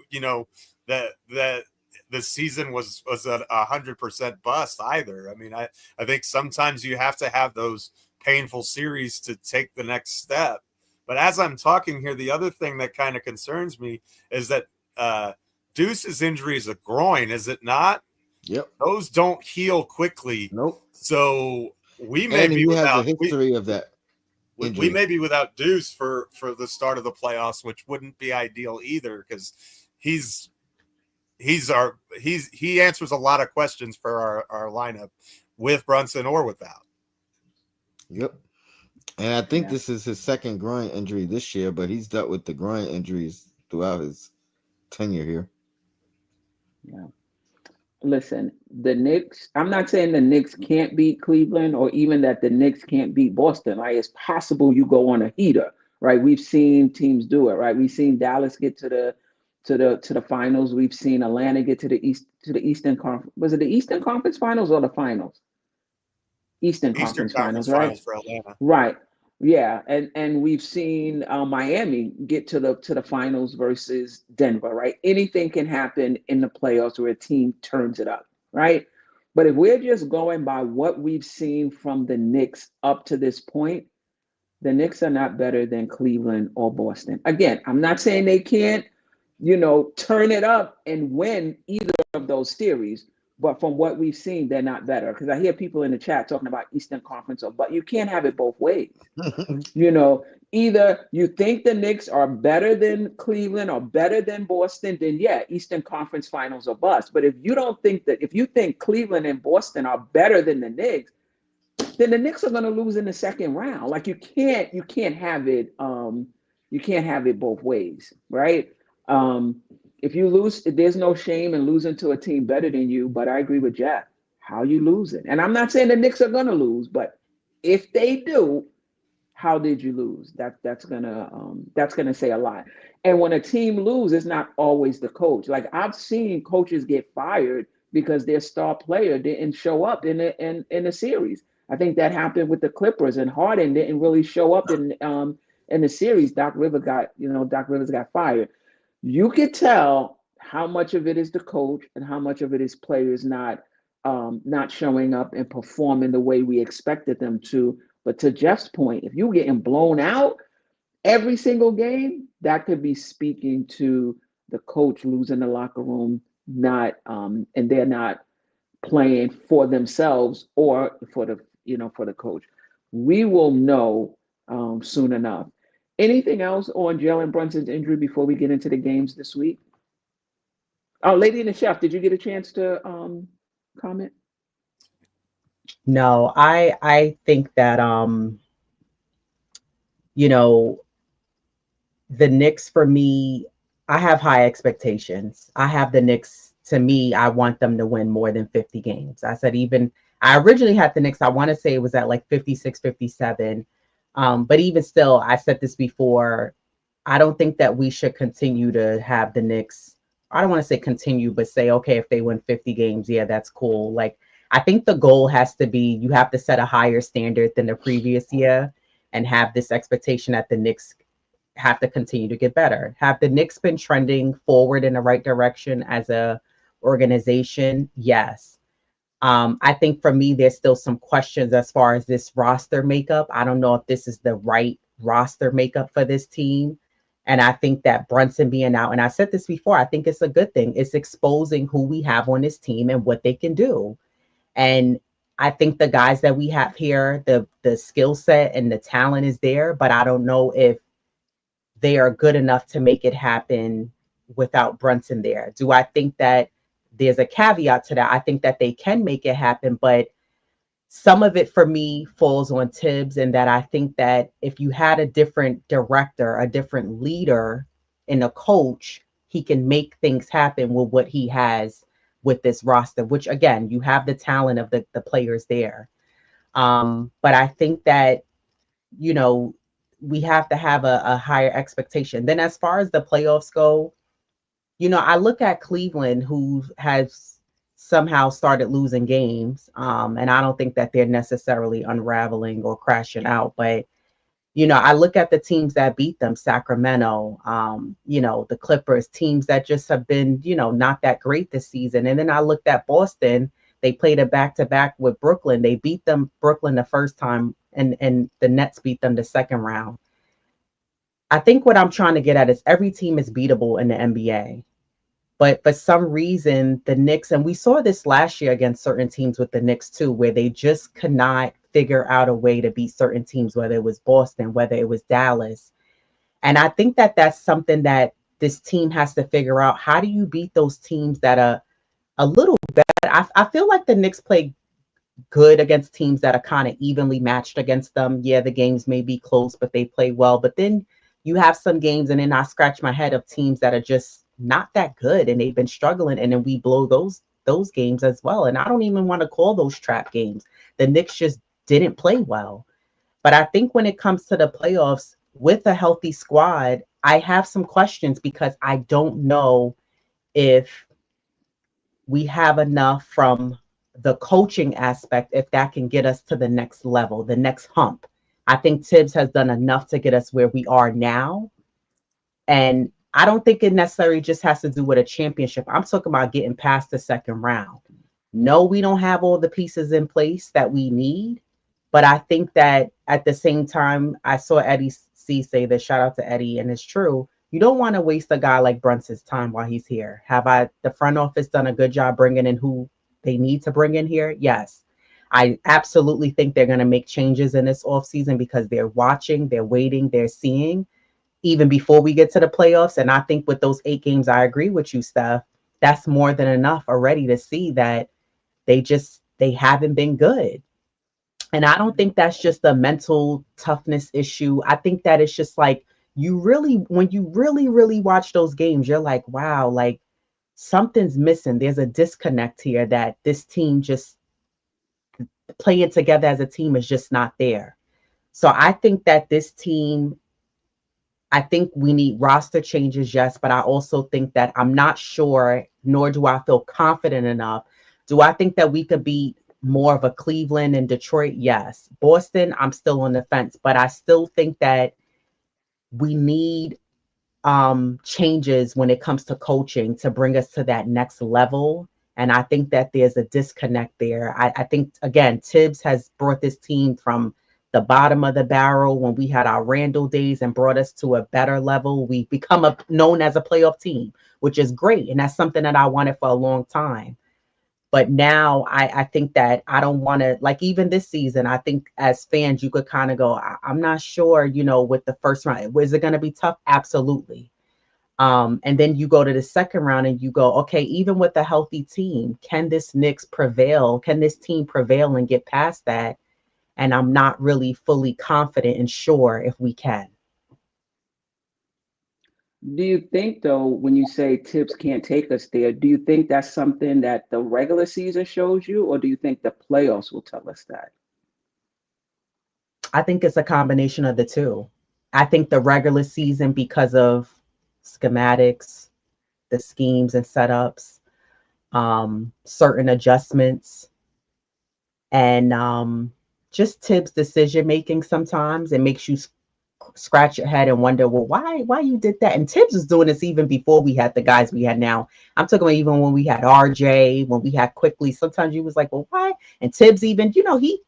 Speaker 2: that the season was a 100% bust either. I mean, I think sometimes you have to have those painful series to take the next step. But as I'm talking here, the other thing that kind of concerns me is that Deuce's injury is a groin, is it not?
Speaker 3: Yep.
Speaker 2: Those don't heal quickly.
Speaker 3: Nope.
Speaker 2: So we may be without
Speaker 3: a history of that.
Speaker 2: We may be without Deuce for the start of the playoffs, which wouldn't be ideal either, because he answers a lot of questions for our lineup with Brunson or without.
Speaker 3: Yep. And I think this is his second groin injury this year, but he's dealt with the groin injuries throughout his tenure here.
Speaker 1: Yeah. Listen, the Knicks, I'm not saying the Knicks can't beat Cleveland or even that the Knicks can't beat Boston. Like, it's possible you go on a heater, right? We've seen teams do it, right? We've seen Dallas get to the finals. We've seen Atlanta get to the Eastern Conference. Was it the Eastern Conference Finals or the finals? Eastern Conference Finals, right?
Speaker 2: For Atlanta.
Speaker 1: Right. Yeah, and we've seen Miami get to the finals versus Denver, right? Anything can happen in the playoffs where a team turns it up, right? But if we're just going by what we've seen from the Knicks up to this point, the Knicks are not better than Cleveland or Boston. Again, I'm not saying they can't, turn it up and win either of those series. But from what we've seen, they're not better. Because I hear people in the chat talking about Eastern Conference, but you can't have it both ways. Either you think the Knicks are better than Cleveland or better than Boston, then Eastern Conference Finals are bust. But if you think Cleveland and Boston are better than the Knicks, then the Knicks are going to lose in the second round. Like, you can't have it. You can't have it both ways, right? If you lose, there's no shame in losing to a team better than you. But I agree with Geoff. how you losing? And I'm not saying the Knicks are gonna lose, but if they do, how did you lose? That's gonna say a lot. And when a team loses, it's not always the coach. Like I've seen coaches get fired because their star player didn't show up in the series. I think that happened with the Clippers, and Harden didn't really show up in the series. Doc Rivers got fired. You could tell how much of it is the coach and how much of it is players not showing up and performing the way we expected them to. But to Geoff's point, if you're getting blown out every single game, that could be speaking to the coach losing the locker room, not and they're not playing for themselves or for the coach. We will know soon enough. Anything else on Jalen Brunson's injury before we get into the games this week? Oh, Lady and the Chef, did you get a chance to comment?
Speaker 4: No, I think that the Knicks, for me, I have high expectations. I have the Knicks, to me, I want them to win more than 50 games. I originally had the Knicks, I want to say it was at like 56, 57. But even still, I said this before, I don't think that we should continue to have the Knicks. I don't want to say continue, but say, okay, if they win 50 games, yeah, that's cool. Like, I think the goal has to be, you have to set a higher standard than the previous year and have this expectation that the Knicks have to continue to get better. Have the Knicks been trending forward in the right direction as a organization? Yes. I think for me, there's still some questions as far as this roster makeup. I don't know if this is the right roster makeup for this team. And I think that Brunson being out, and I said this before, I think it's a good thing. It's exposing who we have on this team and what they can do. And I think the guys that we have here, the skill set and the talent is there, but I don't know if they are good enough to make it happen without Brunson there. Do I think that there's a caveat to that? I think that they can make it happen, but some of it for me falls on Tibbs, and that I think that if you had a different director, a different leader and a coach, he can make things happen with what he has with this roster, which again, you have the talent of the players there. But I think that, we have to have a higher expectation. Then as far as the playoffs go, I look at Cleveland, who has somehow started losing games. And I don't think that they're necessarily unraveling or crashing out. But, I look at the teams that beat them, Sacramento, the Clippers, teams that just have been, not that great this season. And then I looked at Boston. They played a back-to-back with Brooklyn. They beat them, Brooklyn, the first time, and the Nets beat them the second round. I think what I'm trying to get at is every team is beatable in the NBA. But for some reason, the Knicks, and we saw this last year against certain teams with the Knicks too, where they just could not figure out a way to beat certain teams, whether it was Boston, whether it was Dallas. And I think that that's something that this team has to figure out. How do you beat those teams that are a little better? I feel like the Knicks play good against teams that are kind of evenly matched against them. Yeah, the games may be close, but they play well. But then you have some games, and then I scratch my head of teams that are just not that good and they've been struggling, and then we blow those games as well. And I don't even want to call those trap games. The Knicks just didn't play well. But I think when it comes to the playoffs with a healthy squad, I have some questions because I don't know if we have enough from the coaching aspect, if that can get us to the next level, the next hump. I think Tibbs has done enough to get us where we are now. And I don't think it necessarily just has to do with a championship. I'm talking about getting past the second round. No, we don't have all the pieces in place that we need. But I think that at the same time, I saw Eddie C say this, shout out to Eddie, and it's true. You don't want to waste a guy like Brunson's time while he's here. The front office done a good job bringing in who they need to bring in here? Yes. I absolutely think they're going to make changes in this offseason because they're watching, they're waiting, they're seeing, even before we get to the playoffs. And I think with those 8 games, I agree with you, Steph. That's more than enough already to see that they haven't been good. And I don't think that's just a mental toughness issue. I think that it's just like, when you really watch those games, you're like, wow, like something's missing. There's a disconnect here that this team just playing together as a team is just not there. So I think that this team, I think we need roster changes, yes, but I also think that I'm not sure, nor do I feel confident enough. Do I think that we could be more of a Cleveland and Detroit? Yes. Boston, I'm still on the fence, but I still think that we need changes when it comes to coaching to bring us to that next level. And I think that there's a disconnect there. I think, again, Tibbs has brought this team from the bottom of the barrel when we had our Randall days and brought us to a better level. We've become known as a playoff team, which is great. And that's something that I wanted for a long time. But now I think that I don't want to, like, even this season, I think as fans, you could kind of go, I'm not sure, with the first round. Is it going to be tough? Absolutely. And then you go to the second round and you go, okay, even with a healthy team, can this Knicks prevail? Can this team prevail and get past that? And I'm not really fully confident and sure if we can.
Speaker 1: Do you think, though, when you say Tibbs can't take us there, do you think that's something that the regular season shows you, or do you think the playoffs will tell us that?
Speaker 4: I think it's a combination of the two. I think the regular season, because of schematics, the schemes and setups, certain adjustments, and just Tibbs' decision making, sometimes it makes you scratch your head and wonder, well, why you did that? And Tibbs was doing this even before we had the guys we had now. I'm talking about even when we had RJ, when we had Quickly. Sometimes you was like, well, why? And Tibbs even, he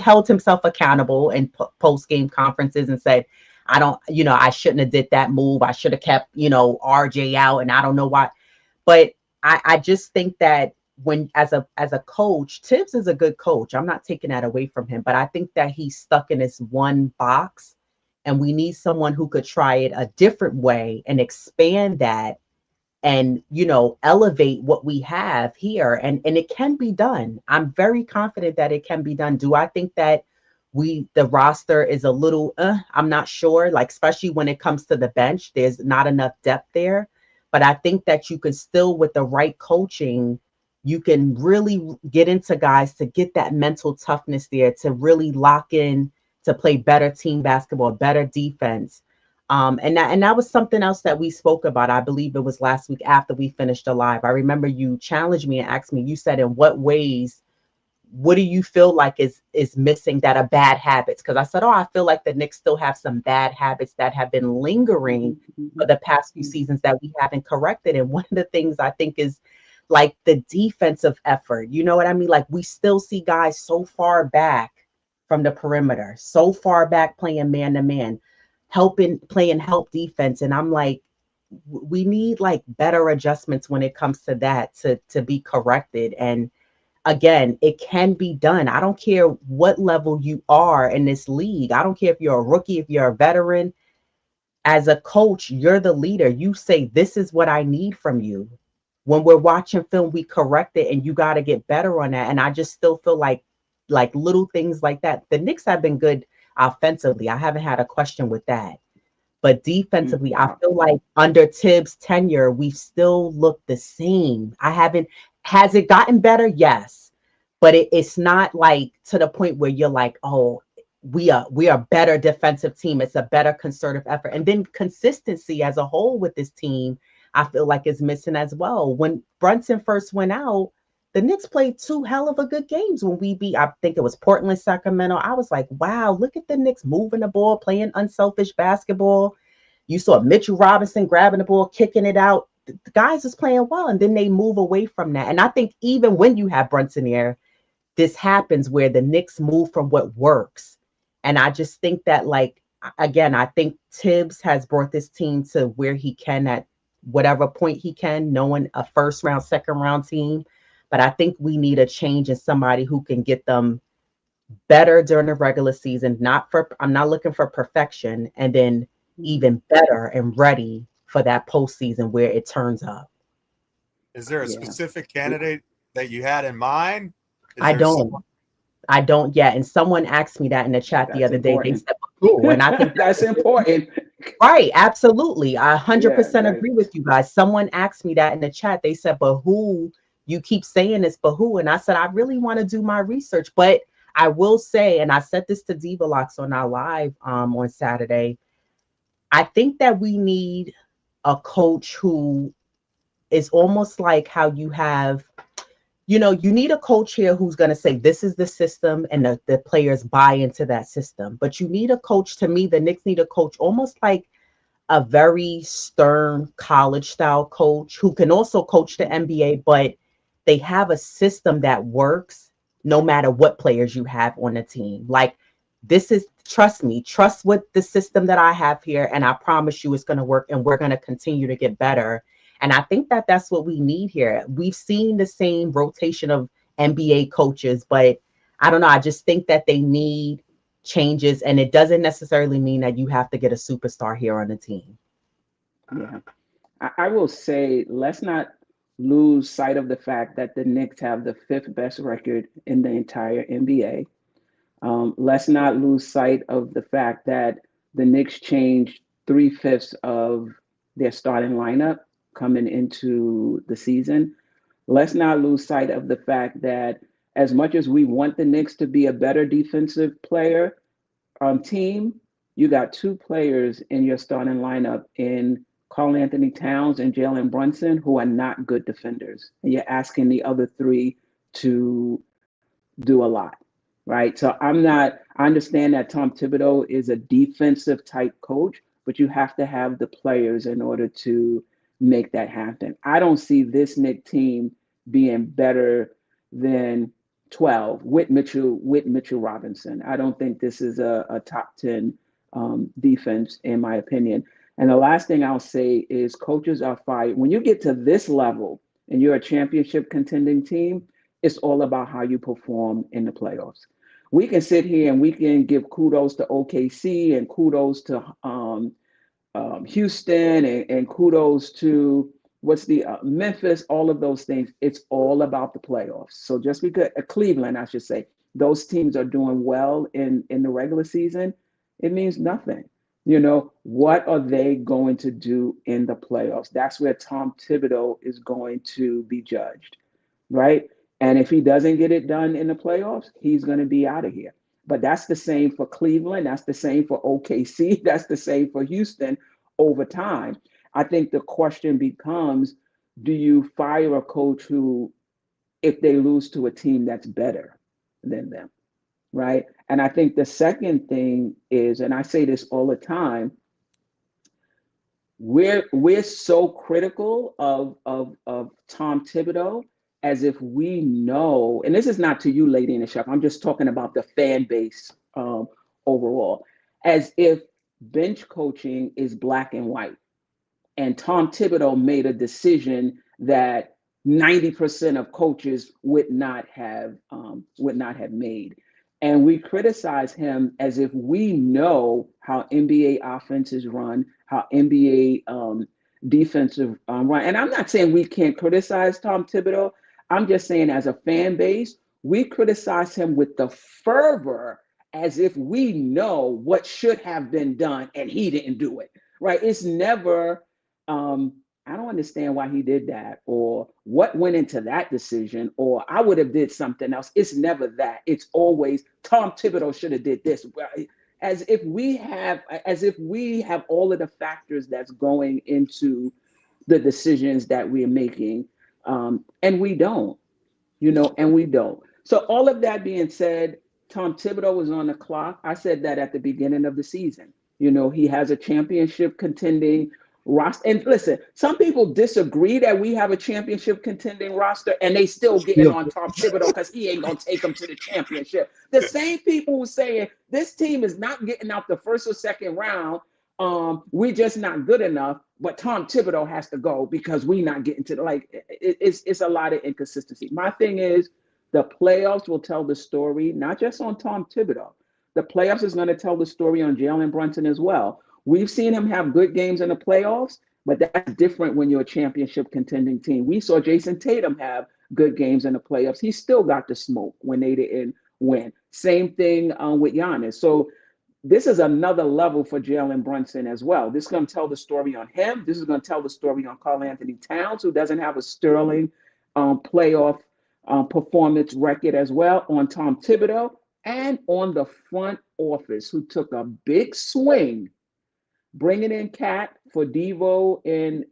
Speaker 4: held himself accountable in post-game conferences and said, I shouldn't have did that move. I should have kept, RJ out, and I don't know why. But I just think that when as a coach, Tibbs is a good coach. I'm not taking that away from him, but I think that he's stuck in this one box, and we need someone who could try it a different way and expand that and, elevate what we have here. And it can be done. I'm very confident that it can be done. Do I think that the roster is a little, I'm not sure, like, especially when it comes to the bench, there's not enough depth there. But I think that you can still, with the right coaching, you can really get into guys to get that mental toughness there, to really lock in, to play better team basketball, better defense. And that was something else that we spoke about. I believe it was last week after we finished the live. I remember you challenged me and asked me, you said, in what ways, what do you feel like is missing that are bad habits? Because I said, I feel like the Knicks still have some bad habits that have been lingering for the past few seasons that we haven't corrected. And one of the things I think is like the defensive effort. You know what I mean? Like, we still see guys so far back from the perimeter, so far back playing man-to-man, playing help defense. And I'm like, we need like better adjustments when it comes to that to be corrected. And again, it can be done. I don't care what level you are in this league. I don't care if you're a rookie, if you're a veteran. As a coach, you're the leader. You say, this is what I need from you. When we're watching film, we correct it, and you got to get better on that. And I just still feel like little things like that. The Knicks have been good offensively. I haven't had a question with that. But defensively, I feel like under Tibbs' tenure, we still look the same. Has it gotten better? Yes. But it's not like to the point where you're like, oh, we are a better defensive team. It's a better concerted effort. And then consistency as a whole with this team, I feel like is missing as well. When Brunson first went out, the Knicks played 2 hell of a good games when we beat, I think it was Portland, Sacramento. I was like, wow, look at the Knicks moving the ball, playing unselfish basketball. You saw Mitchell Robinson grabbing the ball, kicking it out. The guys is playing well, and then they move away from that. And I think even when you have Brunson there, this happens where the Knicks move from what works. And I just think that, like, again, I think Tibbs has brought this team to where he can at whatever point he can, knowing a first round, second round team. But I think we need a change in somebody who can get them better during the regular season. I'm not looking for perfection, and then even better and ready for that postseason where it turns up.
Speaker 2: Is there a specific candidate that you had in mind?
Speaker 4: I don't yet. And someone asked me that in the chat the other day. They said, "Ooh," and I think
Speaker 1: that's important.
Speaker 4: Right. Absolutely. I 100% agree with you guys. Someone asked me that in the chat. They said, but who? You keep saying this, but who? And I said, I really want to do my research, but I will say, and I said this to Diva on our live on Saturday, I think that we need a coach who is almost like how you have, you need a coach here who's going to say, this is the system, and the players buy into that system. But you need a coach, to me, the Knicks need a coach almost like a very stern college style coach who can also coach the NBA, but they have a system that works no matter what players you have on the team. Like, this is, trust me, trust with the system that I have here, and I promise you it's going to work, and we're going to continue to get better. And I think that that's what we need here. We've seen the same rotation of NBA coaches, but I don't know. I just think that they need changes, and it doesn't necessarily mean that you have to get a superstar here on the team.
Speaker 1: Yeah, I will say, let's not lose sight of the fact that the Knicks have the 5th best record in the entire NBA. Let's not lose sight of the fact that the Knicks changed 3/5 of their starting lineup coming into the season. Let's not lose sight of the fact that as much as we want the Knicks to be a better defensive player team, you got 2 players in your starting lineup in Karl-Anthony Towns and Jalen Brunson who are not good defenders. And you're asking the other 3 to do a lot, right? So I understand that Tom Thibodeau is a defensive type coach, but you have to have the players in order to make that happen. I don't see this Knicks team being better than 12 with Mitchell Robinson. I don't think this is a top 10 defense, in my opinion. And the last thing I'll say is coaches are fired. When you get to this level and you're a championship contending team, it's all about how you perform in the playoffs. We can sit here and we can give kudos to OKC and kudos to Houston and kudos to Memphis, all of those things. It's all about the playoffs. So just because Cleveland, I should say, those teams are doing well in the regular season, it means nothing. What are they going to do in the playoffs? That's where Tom Thibodeau is going to be judged, right? And if he doesn't get it done in the playoffs, he's going to be out of here. But that's the same for Cleveland. That's the same for OKC. That's the same for Houston over time. I think the question becomes, do you fire a coach who, if they lose to a team that's better than them, right? And I think the second thing is, and I say this all the time, we're so critical of Tom Thibodeau as if we know, and this is not to you, Lady&TheChef, I'm just talking about the fan base overall, as if bench coaching is black and white. And Tom Thibodeau made a decision that 90% of coaches would not have made. And we criticize him as if we know how NBA offenses run, how NBA defensive run. And I'm not saying we can't criticize Tom Thibodeau. I'm just saying as a fan base, we criticize him with the fervor as if we know what should have been done and he didn't do it, right? It's never, I don't understand why he did that, or what went into that decision, or I would have did something else. It's never that. It's always Tom Thibodeau should have did this. As if we have all of the factors that's going into the decisions that we're making. And we don't, and we don't. So all of that being said, Tom Thibodeau was on the clock. I said that at the beginning of the season. He has a championship contending roster. And listen, some people disagree that we have a championship contending roster, and they still getting on Tom Thibodeau because he ain't going to take them to the championship. The same people who saying this team is not getting out the first or second round, we're just not good enough, but Tom Thibodeau has to go because we're not getting to it's a lot of inconsistency. My thing is the playoffs will tell the story, not just on Tom Thibodeau. The playoffs is going to tell the story on Jalen Brunson as well. We've seen him have good games in the playoffs, but that's different when you're a championship contending team. We saw Jason Tatum have good games in the playoffs. He still got the smoke when they didn't win. Same thing with Giannis. So this is another level for Jalen Brunson as well. This is going to tell the story on him. This is going to tell the story on Karl-Anthony Towns, who doesn't have a sterling playoff performance record as well, on Tom Thibodeau, and on the front office, who took a big swing, bringing in Cat for Devo and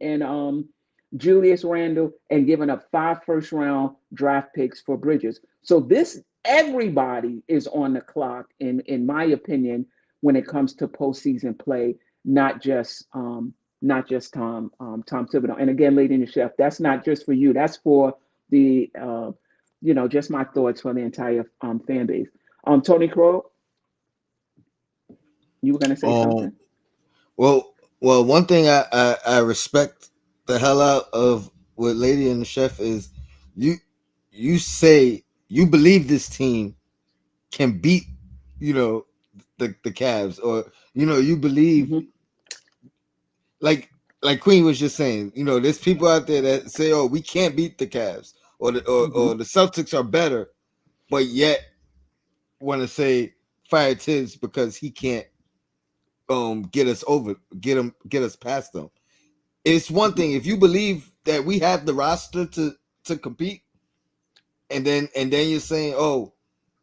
Speaker 1: Julius Randle, and giving up 5 first-round draft picks for Bridges. So everybody is on the clock, in my opinion, when it comes to postseason play, not just Tom Thibodeau. And again, Lady&TheChef, that's not just for you. That's for the just my thoughts for the entire fan base. Tony Crowe, you were gonna say something?
Speaker 3: Well, one thing I respect the hell out of with Lady&TheChef is you say you believe this team can beat the Cavs, or you believe like Queen was just saying, there's people out there that say, oh, we can't beat the Cavs, or the Celtics are better, but yet want to say fire Tibbs because he can't get us past them. It's one thing if you believe that we have the roster to compete, and then you're saying, oh,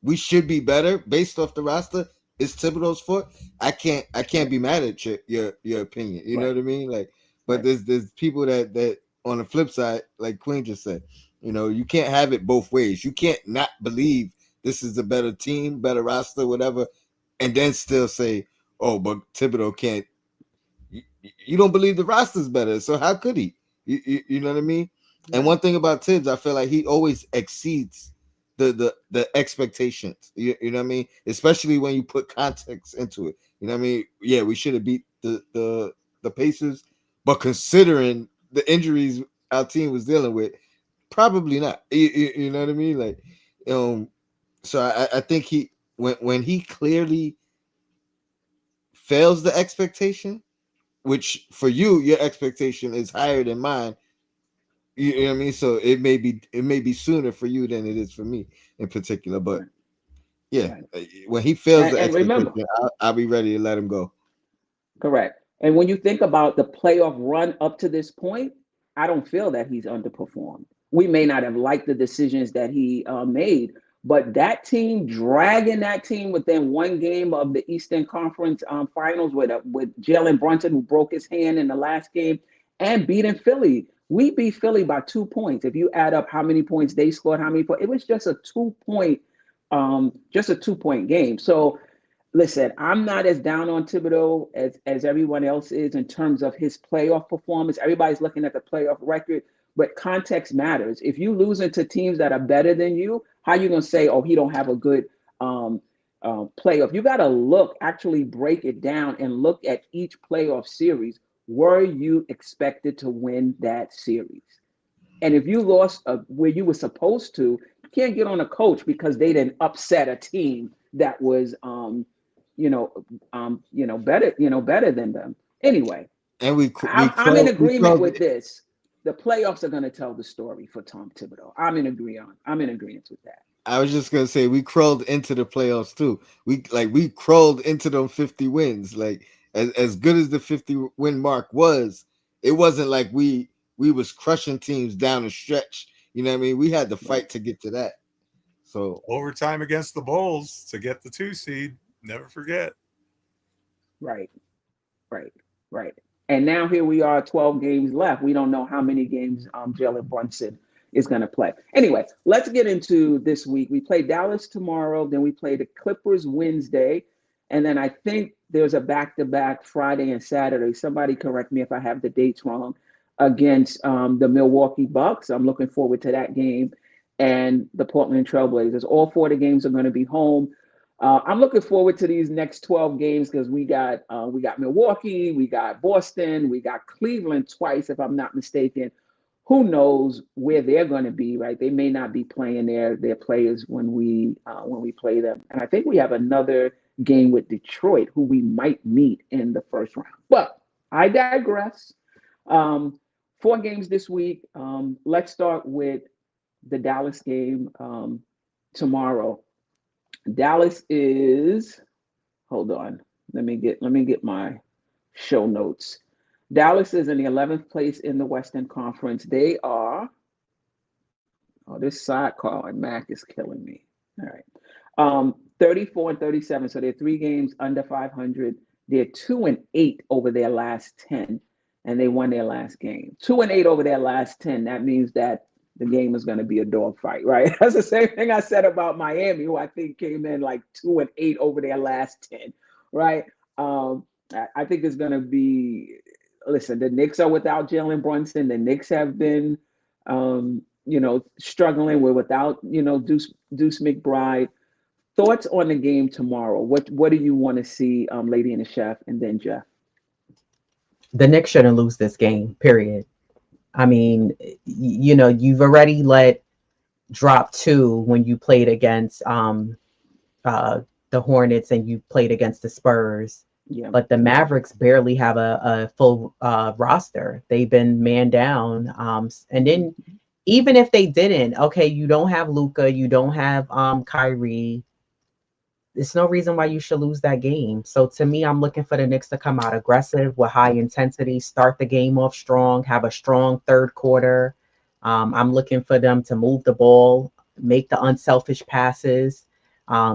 Speaker 3: we should be better based off the roster. It's Thibodeau's fault. I can't be mad at your opinion. You know what I mean? Like, but there's people that on the flip side, like Queen just said, you can't have it both ways. You can't not believe this is a better team, better roster, whatever, and then still say, oh, but Thibodeau can't. You don't believe the roster's better, so how could he? You know what I mean? And one thing about Tibbs, I feel like he always exceeds the expectations. You know what I mean? Especially when you put context into it. You know what I mean? Yeah, we should have beat the Pacers, but considering the injuries our team was dealing with, probably not. You know what I mean? Like, so I think when he clearly fails the expectation, which for you, your expectation is higher than mine. You know what I mean? So it may be sooner for you than it is for me in particular. But yeah, when he fails the expectation, remember, I'll be ready to let him go.
Speaker 1: Correct. And when you think about the playoff run up to this point, I don't feel that he's underperformed. We may not have liked the decisions that he made, but that team, dragging that team within one game of the Eastern Conference Finals with Jalen Brunson, who broke his hand in the last game, and beating Philly. We beat Philly by 2 points. If you add up how many points they scored, how many points, it was just a 2-point, game. So listen, I'm not as down on Thibodeau as everyone else is in terms of his playoff performance. Everybody's looking at the playoff record, but context matters. If you lose into teams that are better than you, how are you going to say, oh, he don't have a good playoff? You got to actually break it down and look at each playoff series. Were you expected to win that series? And if you lost where you were supposed to, you can't get on a coach because they didn't upset a team that was better than them. Anyway,
Speaker 3: and
Speaker 1: I'm in agreement with this. The playoffs are going to tell the story for Tom Thibodeau. I'm in agreement with that.
Speaker 3: I was just gonna say we crawled into the playoffs too. We crawled into them 50 wins. Like as good as the 50 win mark was, it wasn't like we was crushing teams down the stretch. You know what I mean? We had to fight to get to that. So
Speaker 2: overtime against the Bulls to get the 2 seed. Never forget.
Speaker 1: Right. And now here we are, 12 games left. We don't know how many games Jalen Brunson is going to play. Anyway, let's get into this week. We play Dallas tomorrow, then we play the Clippers Wednesday, and then I think there's a back-to-back Friday and Saturday. Somebody correct me if I have the dates wrong, against the Milwaukee Bucks. I'm looking forward to that game, and the Portland Trailblazers. All 4 of the games are going to be home. I'm looking forward to these next 12 games because we got Milwaukee, we got Boston, we got Cleveland twice, if I'm not mistaken. Who knows where they're going to be, right? They may not be playing their players when we play them. And I think we have another game with Detroit, who we might meet in the first round. But I digress. 4 games this week. Let's start with the Dallas game tomorrow. Dallas is, hold on, let me get my show notes. Dallas is in the 11th place in the Western Conference. They are, this sidecar and Mac is killing me. All right. 34 and 37. So they're 3 games under 500. They're 2-8 over their last 10, and they won their last game. 2-8 over their last 10. That means that the game is going to be a dogfight, right? That's the same thing I said about Miami, who I think came in like 2-8 over their last 10, right? I think it's going to be. Listen, the Knicks are without Jalen Brunson. The Knicks have been, struggling without, Deuce McBride. Thoughts on the game tomorrow? What do you want to see, Lady and the Chef, and then Geoff?
Speaker 4: The Knicks shouldn't lose this game, period. I mean, you've already let drop 2 when you played against the Hornets and you played against the Spurs. Yeah. But the Mavericks barely have a full roster. They've been man down. And then even if they didn't, okay, you don't have Luka, you don't have Kyrie. There's no reason why you should lose that game. So to me, I'm looking for the Knicks to come out aggressive with high intensity, start the game off strong, have a strong third quarter. I'm looking for them to move the ball, make the unselfish passes.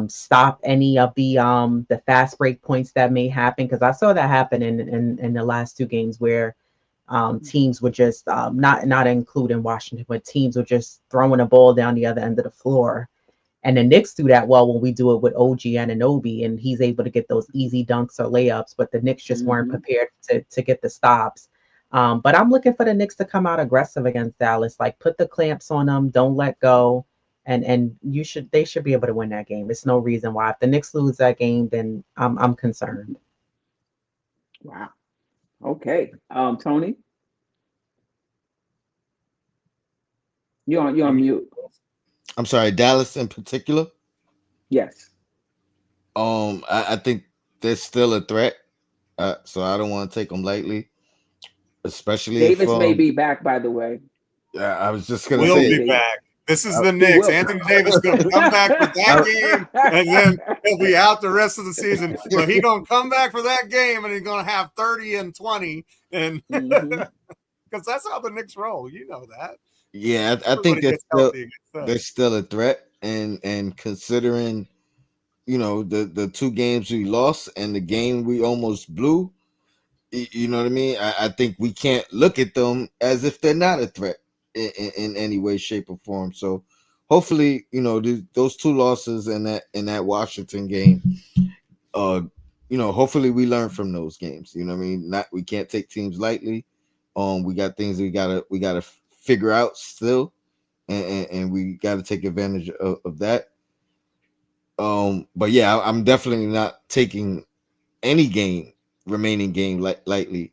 Speaker 4: Stop any of the fast break points that may happen, because I saw that happen in the last 2 games where teams were just not including Washington, but teams were just throwing a ball down the other end of the floor. And the Knicks do that well when we do it with OG Anunoby, and he's able to get those easy dunks or layups, but the Knicks just weren't prepared to get the stops. But I'm looking for the Knicks to come out aggressive against Dallas, like put the clamps on them, don't let go. And they should be able to win that game. There's no reason why. If the Knicks lose that game, then I'm concerned.
Speaker 1: Wow. Okay. Tony? You're on mute.
Speaker 3: I'm sorry, Dallas in particular?
Speaker 1: Yes.
Speaker 3: I think they're still a threat. So I don't want to take them lightly. Especially
Speaker 1: Davis may be back, by the way.
Speaker 3: Yeah, I was just gonna say
Speaker 2: we'll be back. This is the Knicks. Anthony Davis going to come back for that game, and then he'll be out the rest of the season. But he's going to come back for that game, and he's going to have 30 and 20. And because that's how the Knicks roll. You know that.
Speaker 3: Yeah, I think they're still a threat. And considering, the 2 games we lost and the game we almost blew, you know what I mean? I think we can't look at them as if they're not a threat in any way, shape, or form. So hopefully, those 2 losses in that Washington game, hopefully we learn from those games. You know what I mean? We can't take teams lightly. We got things we gotta figure out still, and we gotta take advantage of that. But yeah, I'm definitely not taking any remaining game lightly,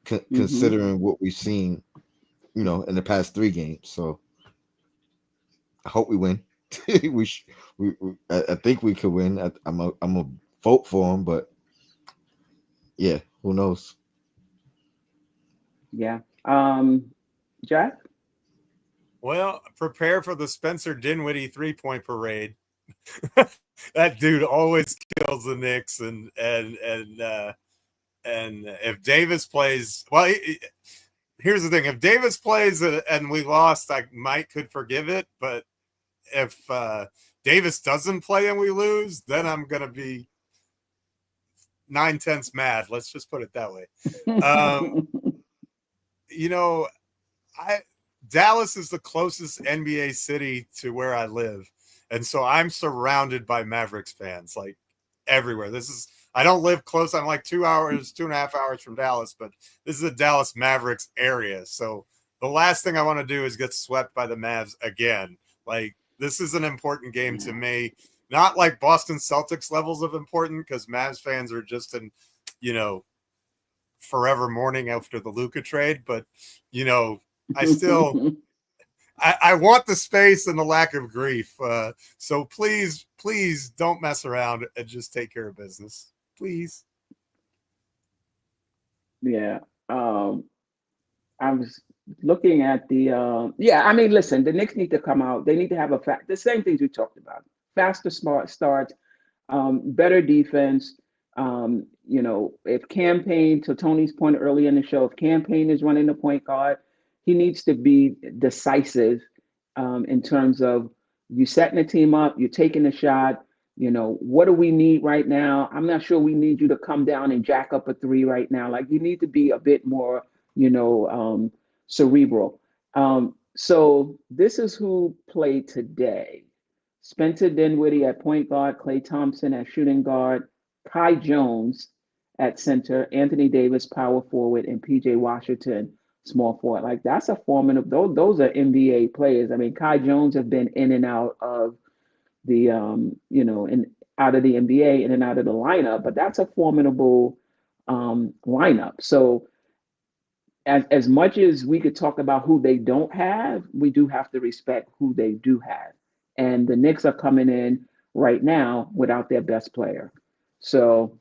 Speaker 3: considering what we've seen, in the past 3 games. So I hope we win. I think we could win. I'm a vote for them, but yeah, who knows?
Speaker 1: Yeah. Jack?
Speaker 2: Well, prepare for the Spencer Dinwiddie 3-point parade. That dude always kills the Knicks, and if Davis plays, well, here's the thing: if Davis plays and we lost, I could forgive it. But if Davis doesn't play and we lose, then I'm gonna be 9/10 mad. Let's just put it that way. Dallas is the closest NBA city to where I live. And so I'm surrounded by Mavericks fans, like everywhere. I don't live close. I'm like 2.5 hours from Dallas, but this is a Dallas Mavericks area. So the last thing I want to do is get swept by the Mavs again. Like, this is an important game to me. Not like Boston Celtics levels of important, because Mavs fans are just in, forever mourning after the Luka trade. But, I still I want the space and the lack of grief. So please don't mess around and just take care of business. Please.
Speaker 1: Yeah. I was looking at listen, the Knicks need to come out. They need to have the same things we talked about. Faster, smart starts, better defense. If Payne, to Tony's point earlier in the show, if Payne is running the point guard, he needs to be decisive in terms of you setting the team up, you're taking the shot, What do we need right now? I'm not sure we need you to come down and jack up a three right now. Like, you need to be a bit more, cerebral. So this is who played today. Spencer Dinwiddie at point guard, Klay Thompson at shooting guard, Kai Jones at center, Anthony Davis power forward, and PJ Washington small forward. Like, that's a formidable. Those are NBA players. I mean, Kai Jones have been in and out of the out of the NBA, in and out of the lineup, but that's a formidable lineup. So as much as we could talk about who they don't have, we do have to respect who they do have. And the Knicks are coming in right now without their best player. So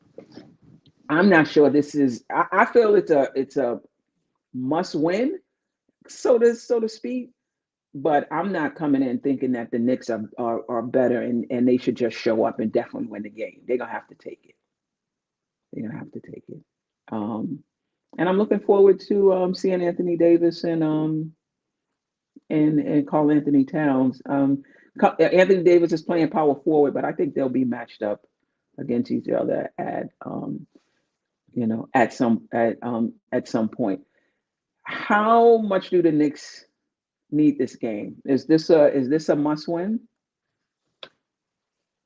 Speaker 1: I'm not sure this is. I feel it's a must win, so to speak. But I'm not coming in thinking that the Knicks are better and they should just show up and definitely win the game. They're gonna have to take it. They're gonna have to take it. And I'm looking forward to seeing Anthony Davis and Karl Anthony Towns. Anthony Davis is playing power forward, but I think they'll be matched up against each other at some point. How much do the Knicks need this game? Is this a must win?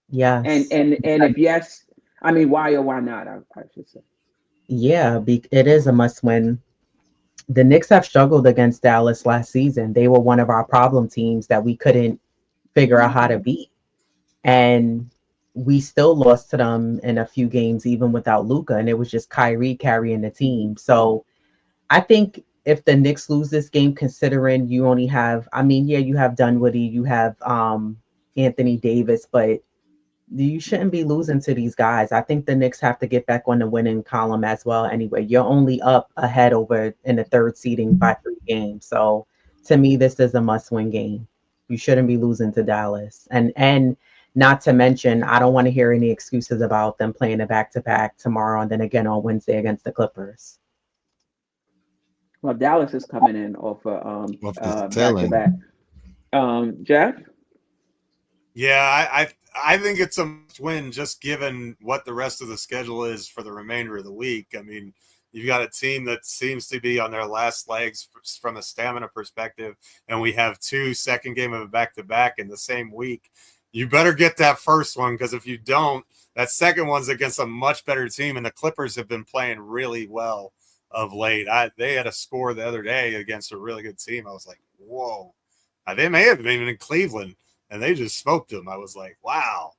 Speaker 4: Yes.
Speaker 1: And if yes, I mean, why or why not? I should say.
Speaker 4: Yeah, it is a must win. The Knicks have struggled against Dallas last season. They were one of our problem teams that we couldn't figure out how to beat. And we still lost to them in a few games, even without Luka. And it was just Kyrie carrying the team. So I think if the Knicks lose this game, considering you only have, you have Dinwiddie, you have Anthony Davis, but you shouldn't be losing to these guys. I think the Knicks have to get back on the winning column as well. Anyway, you're only up ahead over in the third seeding by 3 games. So to me, this is a must-win game. You shouldn't be losing to Dallas. And not to mention, I don't want to hear any excuses about them playing a back-to-back tomorrow and then again on Wednesday against the Clippers.
Speaker 1: Well, Dallas is coming in off back-to-back. Geoff?
Speaker 2: Yeah, I think it's a win just given what the rest of the schedule is for the remainder of the week. I mean, you've got a team that seems to be on their last legs from a stamina perspective, and we have 2 second game of a back-to-back in the same week. You better get that first one, because if you don't, that second one's against a much better team, and the Clippers have been playing really well of late. They had a score the other day against a really good team. I was like, whoa. They may have been in Cleveland, and they just smoked them. I was like, wow.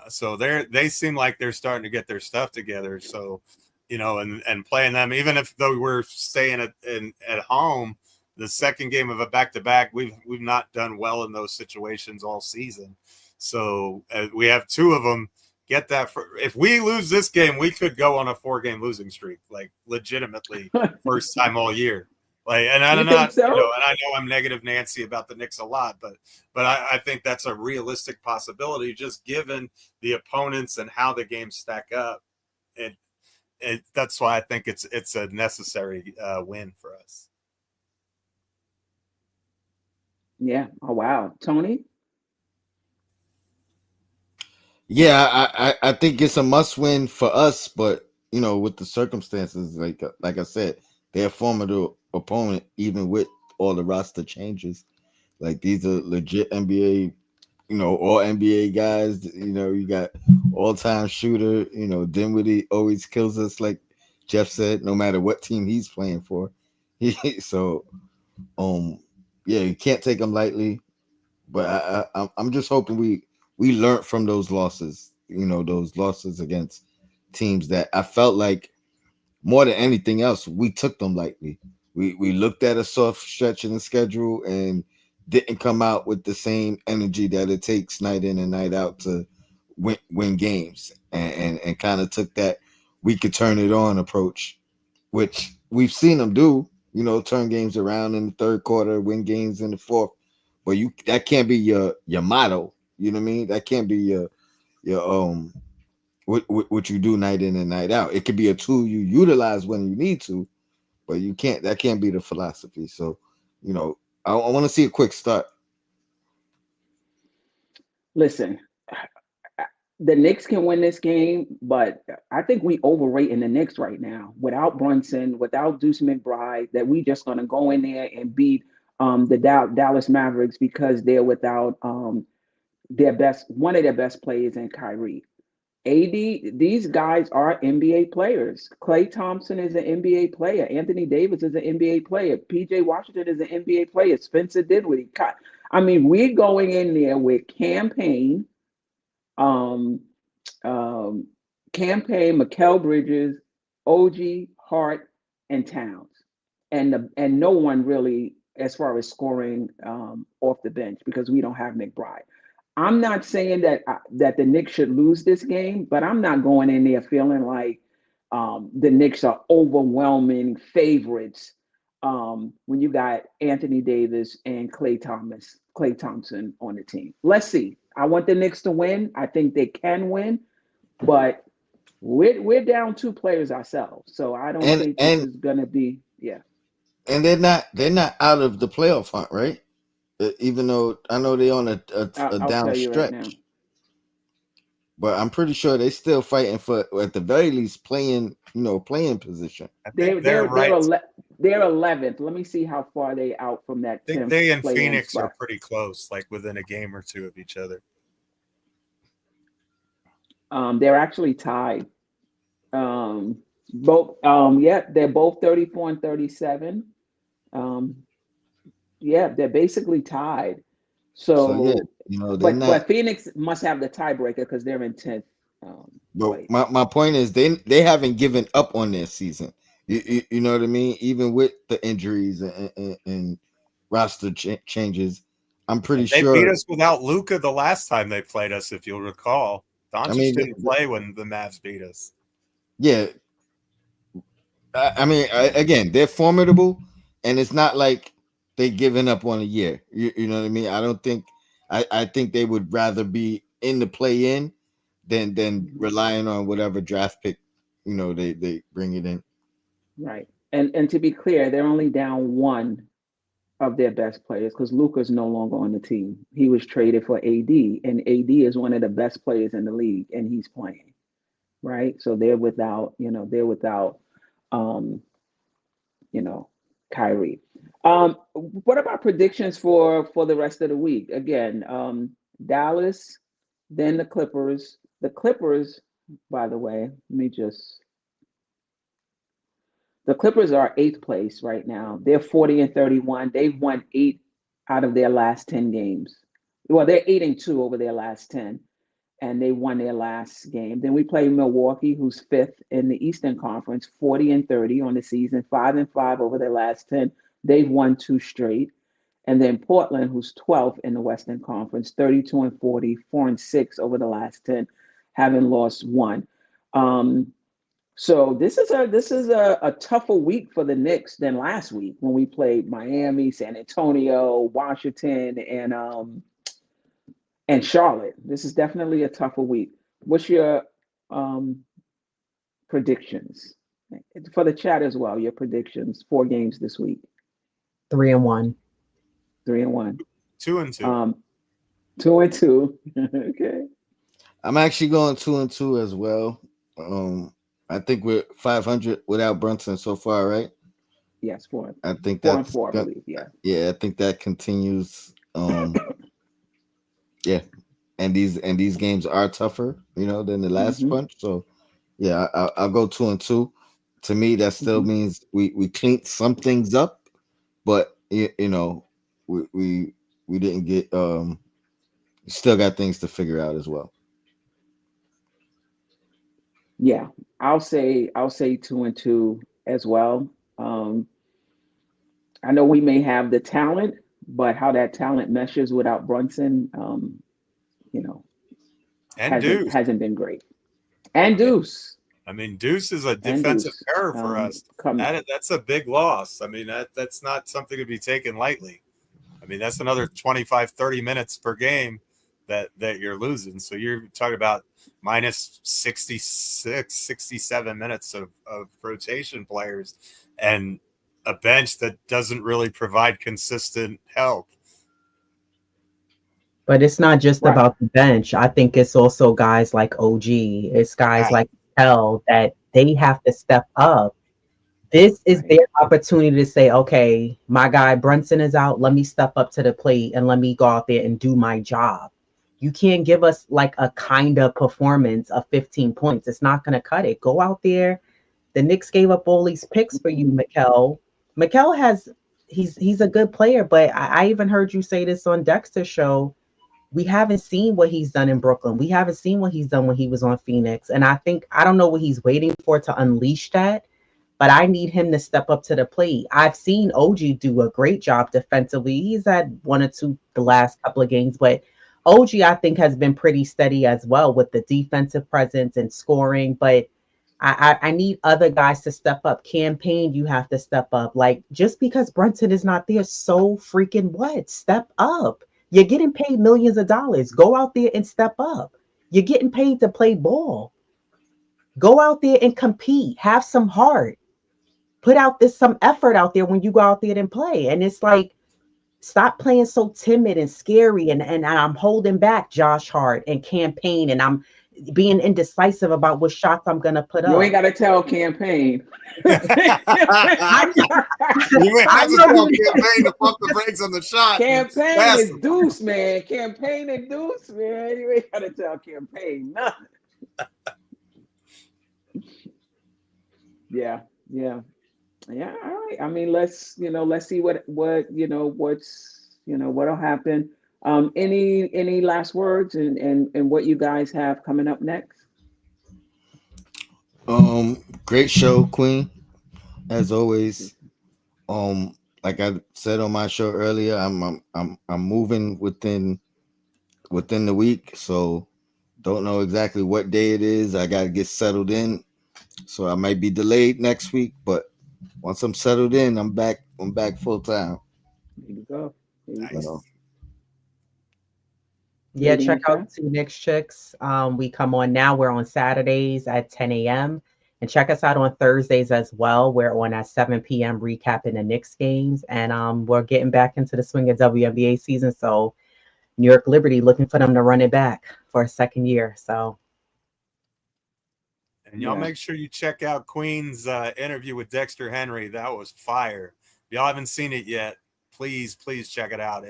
Speaker 2: So they seem like they're starting to get their stuff together. So, and playing them, even if though we're staying at home, the second game of a back-to-back, we've not done well in those situations all season. So we have 2 of them. Get that. If we lose this game, we could go on a 4-game losing streak, like legitimately first time all year. Like, and I'm not, and I know I'm negative Nancy about the Knicks a lot, but I think that's a realistic possibility, just given the opponents and how the games stack up. That's why I think it's a necessary win for us.
Speaker 1: Yeah. Oh wow, Tony.
Speaker 3: Yeah, I think it's a must win for us, but with the circumstances, like I said, they're a formidable opponent, even with all the roster changes. Like, these are legit NBA, all NBA guys. You got all-time shooter. Dinwiddie always kills us, like Geoff said, no matter what team he's playing for. So, yeah, you can't take them lightly. But I'm just hoping we learned from those losses. Those losses against teams that I felt like, more than anything else, we took them lightly. We looked at a soft stretch in the schedule and didn't come out with the same energy that it takes night in and night out to win games, and kind of took that we could turn it on approach, which we've seen them do. Turn games around in the third quarter, win games in the fourth. But that can't be your motto. You know what I mean? That can't be your what you do night in and night out. It could be a tool you utilize when you need to, but that can't be the philosophy. So, I want to see a quick start.
Speaker 1: Listen, the Knicks can win this game, but I think we overrating the Knicks right now. Without Brunson, without Deuce McBride, that we just going to go in there and beat the Dallas Mavericks because they're without one of their best players in Kyrie. AD, these guys are NBA players. Klay Thompson is an NBA player. Anthony Davis is an NBA player. PJ Washington is an NBA player. Spencer Dinwiddie. I mean, we're going in there with Payne, Mikal Bridges, OG, Hart, and Towns, and no one really as far as scoring off the bench because we don't have McBride. I'm not saying that the Knicks should lose this game, but I'm not going in there feeling like the Knicks are overwhelming favorites when you got Anthony Davis and Klay Thompson on the team. Let's see. I want the Knicks to win. I think they can win, but we're down 2 players ourselves, so I don't think this is gonna be
Speaker 3: And they're not out of the playoff hunt, right? Even though I know they're on a down stretch, right, but I'm pretty sure they're still fighting for, at the very least, playing position.
Speaker 2: I think they're right.
Speaker 1: They're 11th. Let me see how far they out from that.
Speaker 2: I think they and Phoenix are pretty close, like within a game or 2 of each other.
Speaker 1: They're actually tied. They're both 34 and 37. They're basically tied. But Phoenix must have the tiebreaker because they're in 10th.
Speaker 3: But my point is they haven't given up on their season. You know what I mean? Even with the injuries and roster changes, I'm pretty sure
Speaker 2: they beat us without Luka the last time they played us. If you'll recall, Doncic didn't play when the Mavs beat us.
Speaker 3: Yeah, again, they're formidable, and it's not like they're giving up on a year. You know what I mean? I don't think. I think they would rather be in the play-in than relying on whatever draft pick they bring it in.
Speaker 1: Right, and to be clear, they're only down 1 of their best players because Luka's no longer on the team. He was traded for AD, and AD is one of the best players in the league, and he's playing. Right, so they're without Kyrie. What about predictions for the rest of the week? Again, Dallas, then the Clippers. The Clippers, by the way, the Clippers are 8th place right now. They're 40 and 31. They've won 8 out of their last 10 games. Well, they're 8 and 2 over their last 10. And they won their last game. Then we play Milwaukee, who's 5th in the Eastern Conference, 40 and 30 on the season, 5 and 5 over their last 10. They've won 2 straight. And then Portland, who's 12th in the Western Conference, 32 and 40, 4 and 6 over the last 10, having lost 1. So this is a tougher week for the Knicks than last week when we played Miami, San Antonio, Washington, and Charlotte. This is definitely a tougher week. What's your predictions for the chat as well? Your predictions 4 games this week.
Speaker 4: 3-1.
Speaker 1: 3-1.
Speaker 2: 2-2.
Speaker 1: 2-2. Okay.
Speaker 3: I'm actually going 2-2 as well. I think we're 500 without Brunson so far, right?
Speaker 1: Yes, 4.
Speaker 3: I think
Speaker 1: 4 and 4, I believe. Yeah.
Speaker 3: Yeah, I think that continues. Yeah, and these games are tougher, than the last bunch. So, yeah, I'll go 2-2. To me, that still means we cleaned some things up, but we didn't get still got things to figure out as well.
Speaker 1: Yeah, I'll say 2-2 as well. I know we may have the talent, but how that talent meshes without Brunson, hasn't been great. And Deuce.
Speaker 2: I mean, Deuce is a defensive error for us. That's a big loss. I mean, that's not something to be taken lightly. I mean, that's another 25, 30 minutes per game that you're losing. So you're talking about minus 66, 67 minutes of rotation players and a bench that doesn't really provide consistent help.
Speaker 4: But it's not just about the bench. I think it's also guys like OG. It's guys like L that they have to step up. This is their opportunity to say, okay, my guy Brunson is out. Let me step up to the plate and let me go out there and do my job. You can't give us like a kind of performance of 15 points. It's not going to cut it. Go out there. The Knicks gave up all these picks for you, Mikel. Mikel he's a good player, but I even heard you say this on Dexter's show. We haven't seen what he's done in Brooklyn. We haven't seen what he's done when he was on Phoenix. And I don't know what he's waiting for to unleash that, but I need him to step up to the plate. I've seen OG do a great job defensively. He's had one or two the last couple of games, but OG, I think, has been pretty steady as well with the defensive presence and scoring. But I need other guys to step up. Payne, you have to step up. Like, just because Brunson is not there, so freaking what? Step up. You're getting paid millions of dollars. Go out there and step up. You're getting paid to play ball. Go out there and compete. Have some heart. Put out some effort out there when you go out there and play. And it's like, stop playing so timid and scary. And I'm holding back Josh Hart and Payne, and I'm being indecisive about what shots I'm going to put up.
Speaker 1: You ain't got to tell Payne.
Speaker 2: You ain't have to tell Payne to pump the brakes on the shot.
Speaker 1: Payne is deuce, man. Payne and deuce, man. You ain't got to tell Payne nothing. Yeah. All right. I mean, let's see what'll happen. Any last words and what you guys have coming up next?
Speaker 3: Great show, Queen, as always. Like I said on my show earlier, I'm moving within the week, so don't know exactly what day it is. I gotta get settled in, so I might be delayed next week, but once I'm settled in, I'm back full time.
Speaker 1: There you go.
Speaker 2: Nice.
Speaker 4: Yeah, check out Two Knicks Chicks. We come on now. We're on Saturdays at 10 a.m. And check us out on Thursdays as well. We're on at 7 p.m. recapping the Knicks games. And we're getting back into the swing of WNBA season. So New York Liberty looking for them to run it back for a second year. So.
Speaker 2: And y'all make sure you check out Queen's interview with Dexter Henry. That was fire. If y'all haven't seen it yet, please check it out.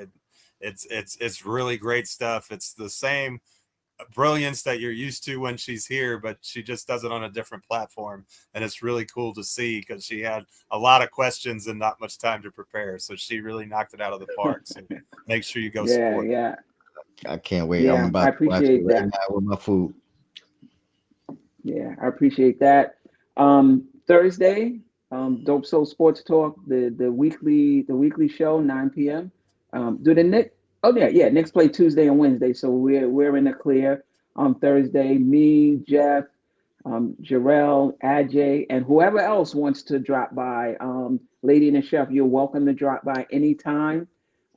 Speaker 2: It's really great stuff. It's the same brilliance that you're used to when she's here, but she just does it on a different platform. And it's really cool to see because she had a lot of questions and not much time to prepare. So she really knocked it out of the park. So make sure you go support.
Speaker 1: Yeah.
Speaker 3: I can't wait.
Speaker 1: Yeah,
Speaker 3: I'm about
Speaker 1: I appreciate
Speaker 3: to watch it
Speaker 1: that.
Speaker 3: right now with my food.
Speaker 1: Yeah, I appreciate that. Thursday, Dope Soul Sports Talk, the weekly show, 9 p.m. Do the Knicks? Oh yeah. Knicks play Tuesday and Wednesday, so we're in the clear on Thursday. Me, Geoff, Jarrell, Ajay, and whoever else wants to drop by. Lady&TheChef, you're welcome to drop by anytime.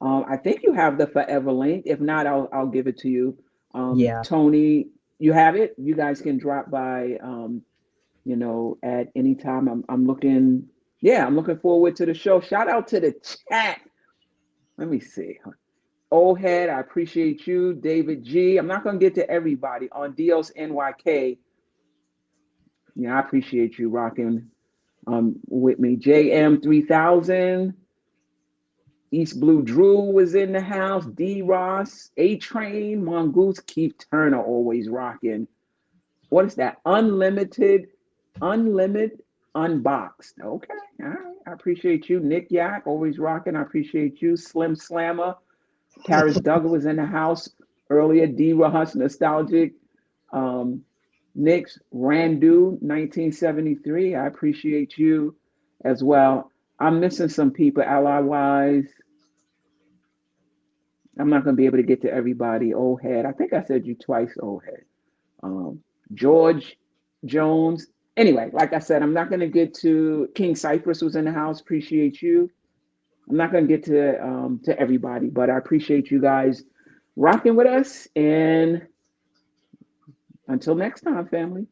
Speaker 1: I think you have the forever link. If not, I'll give it to you. Tony, you have it. You guys can drop by. At any time. I'm looking forward to the show. Shout out to the chat. Let me see. Old Head, I appreciate you. David G. I'm not going to get to everybody. On Dios NYK. Yeah, I appreciate you rocking with me. JM 3000. East Blue Drew was in the house. D Ross, A Train, Mongoose, Keith Turner always rocking. What is that? Unlimited, unboxed. Okay, all right. I appreciate you. Nick Yak, always rocking. I appreciate you. Slim Slammer. Karis Duggar was in the house earlier. D Ross, Nostalgic. Knicks, Randu, 1973. I appreciate you as well. I'm missing some people, ally wise. I'm not going to be able to get to everybody. Old Head. I think I said you twice, Old Head. George Jones. Anyway, like I said, I'm not going to get to King Cypress was in the house. Appreciate you. I'm not going to get to everybody, but I appreciate you guys rocking with us. And until next time, family.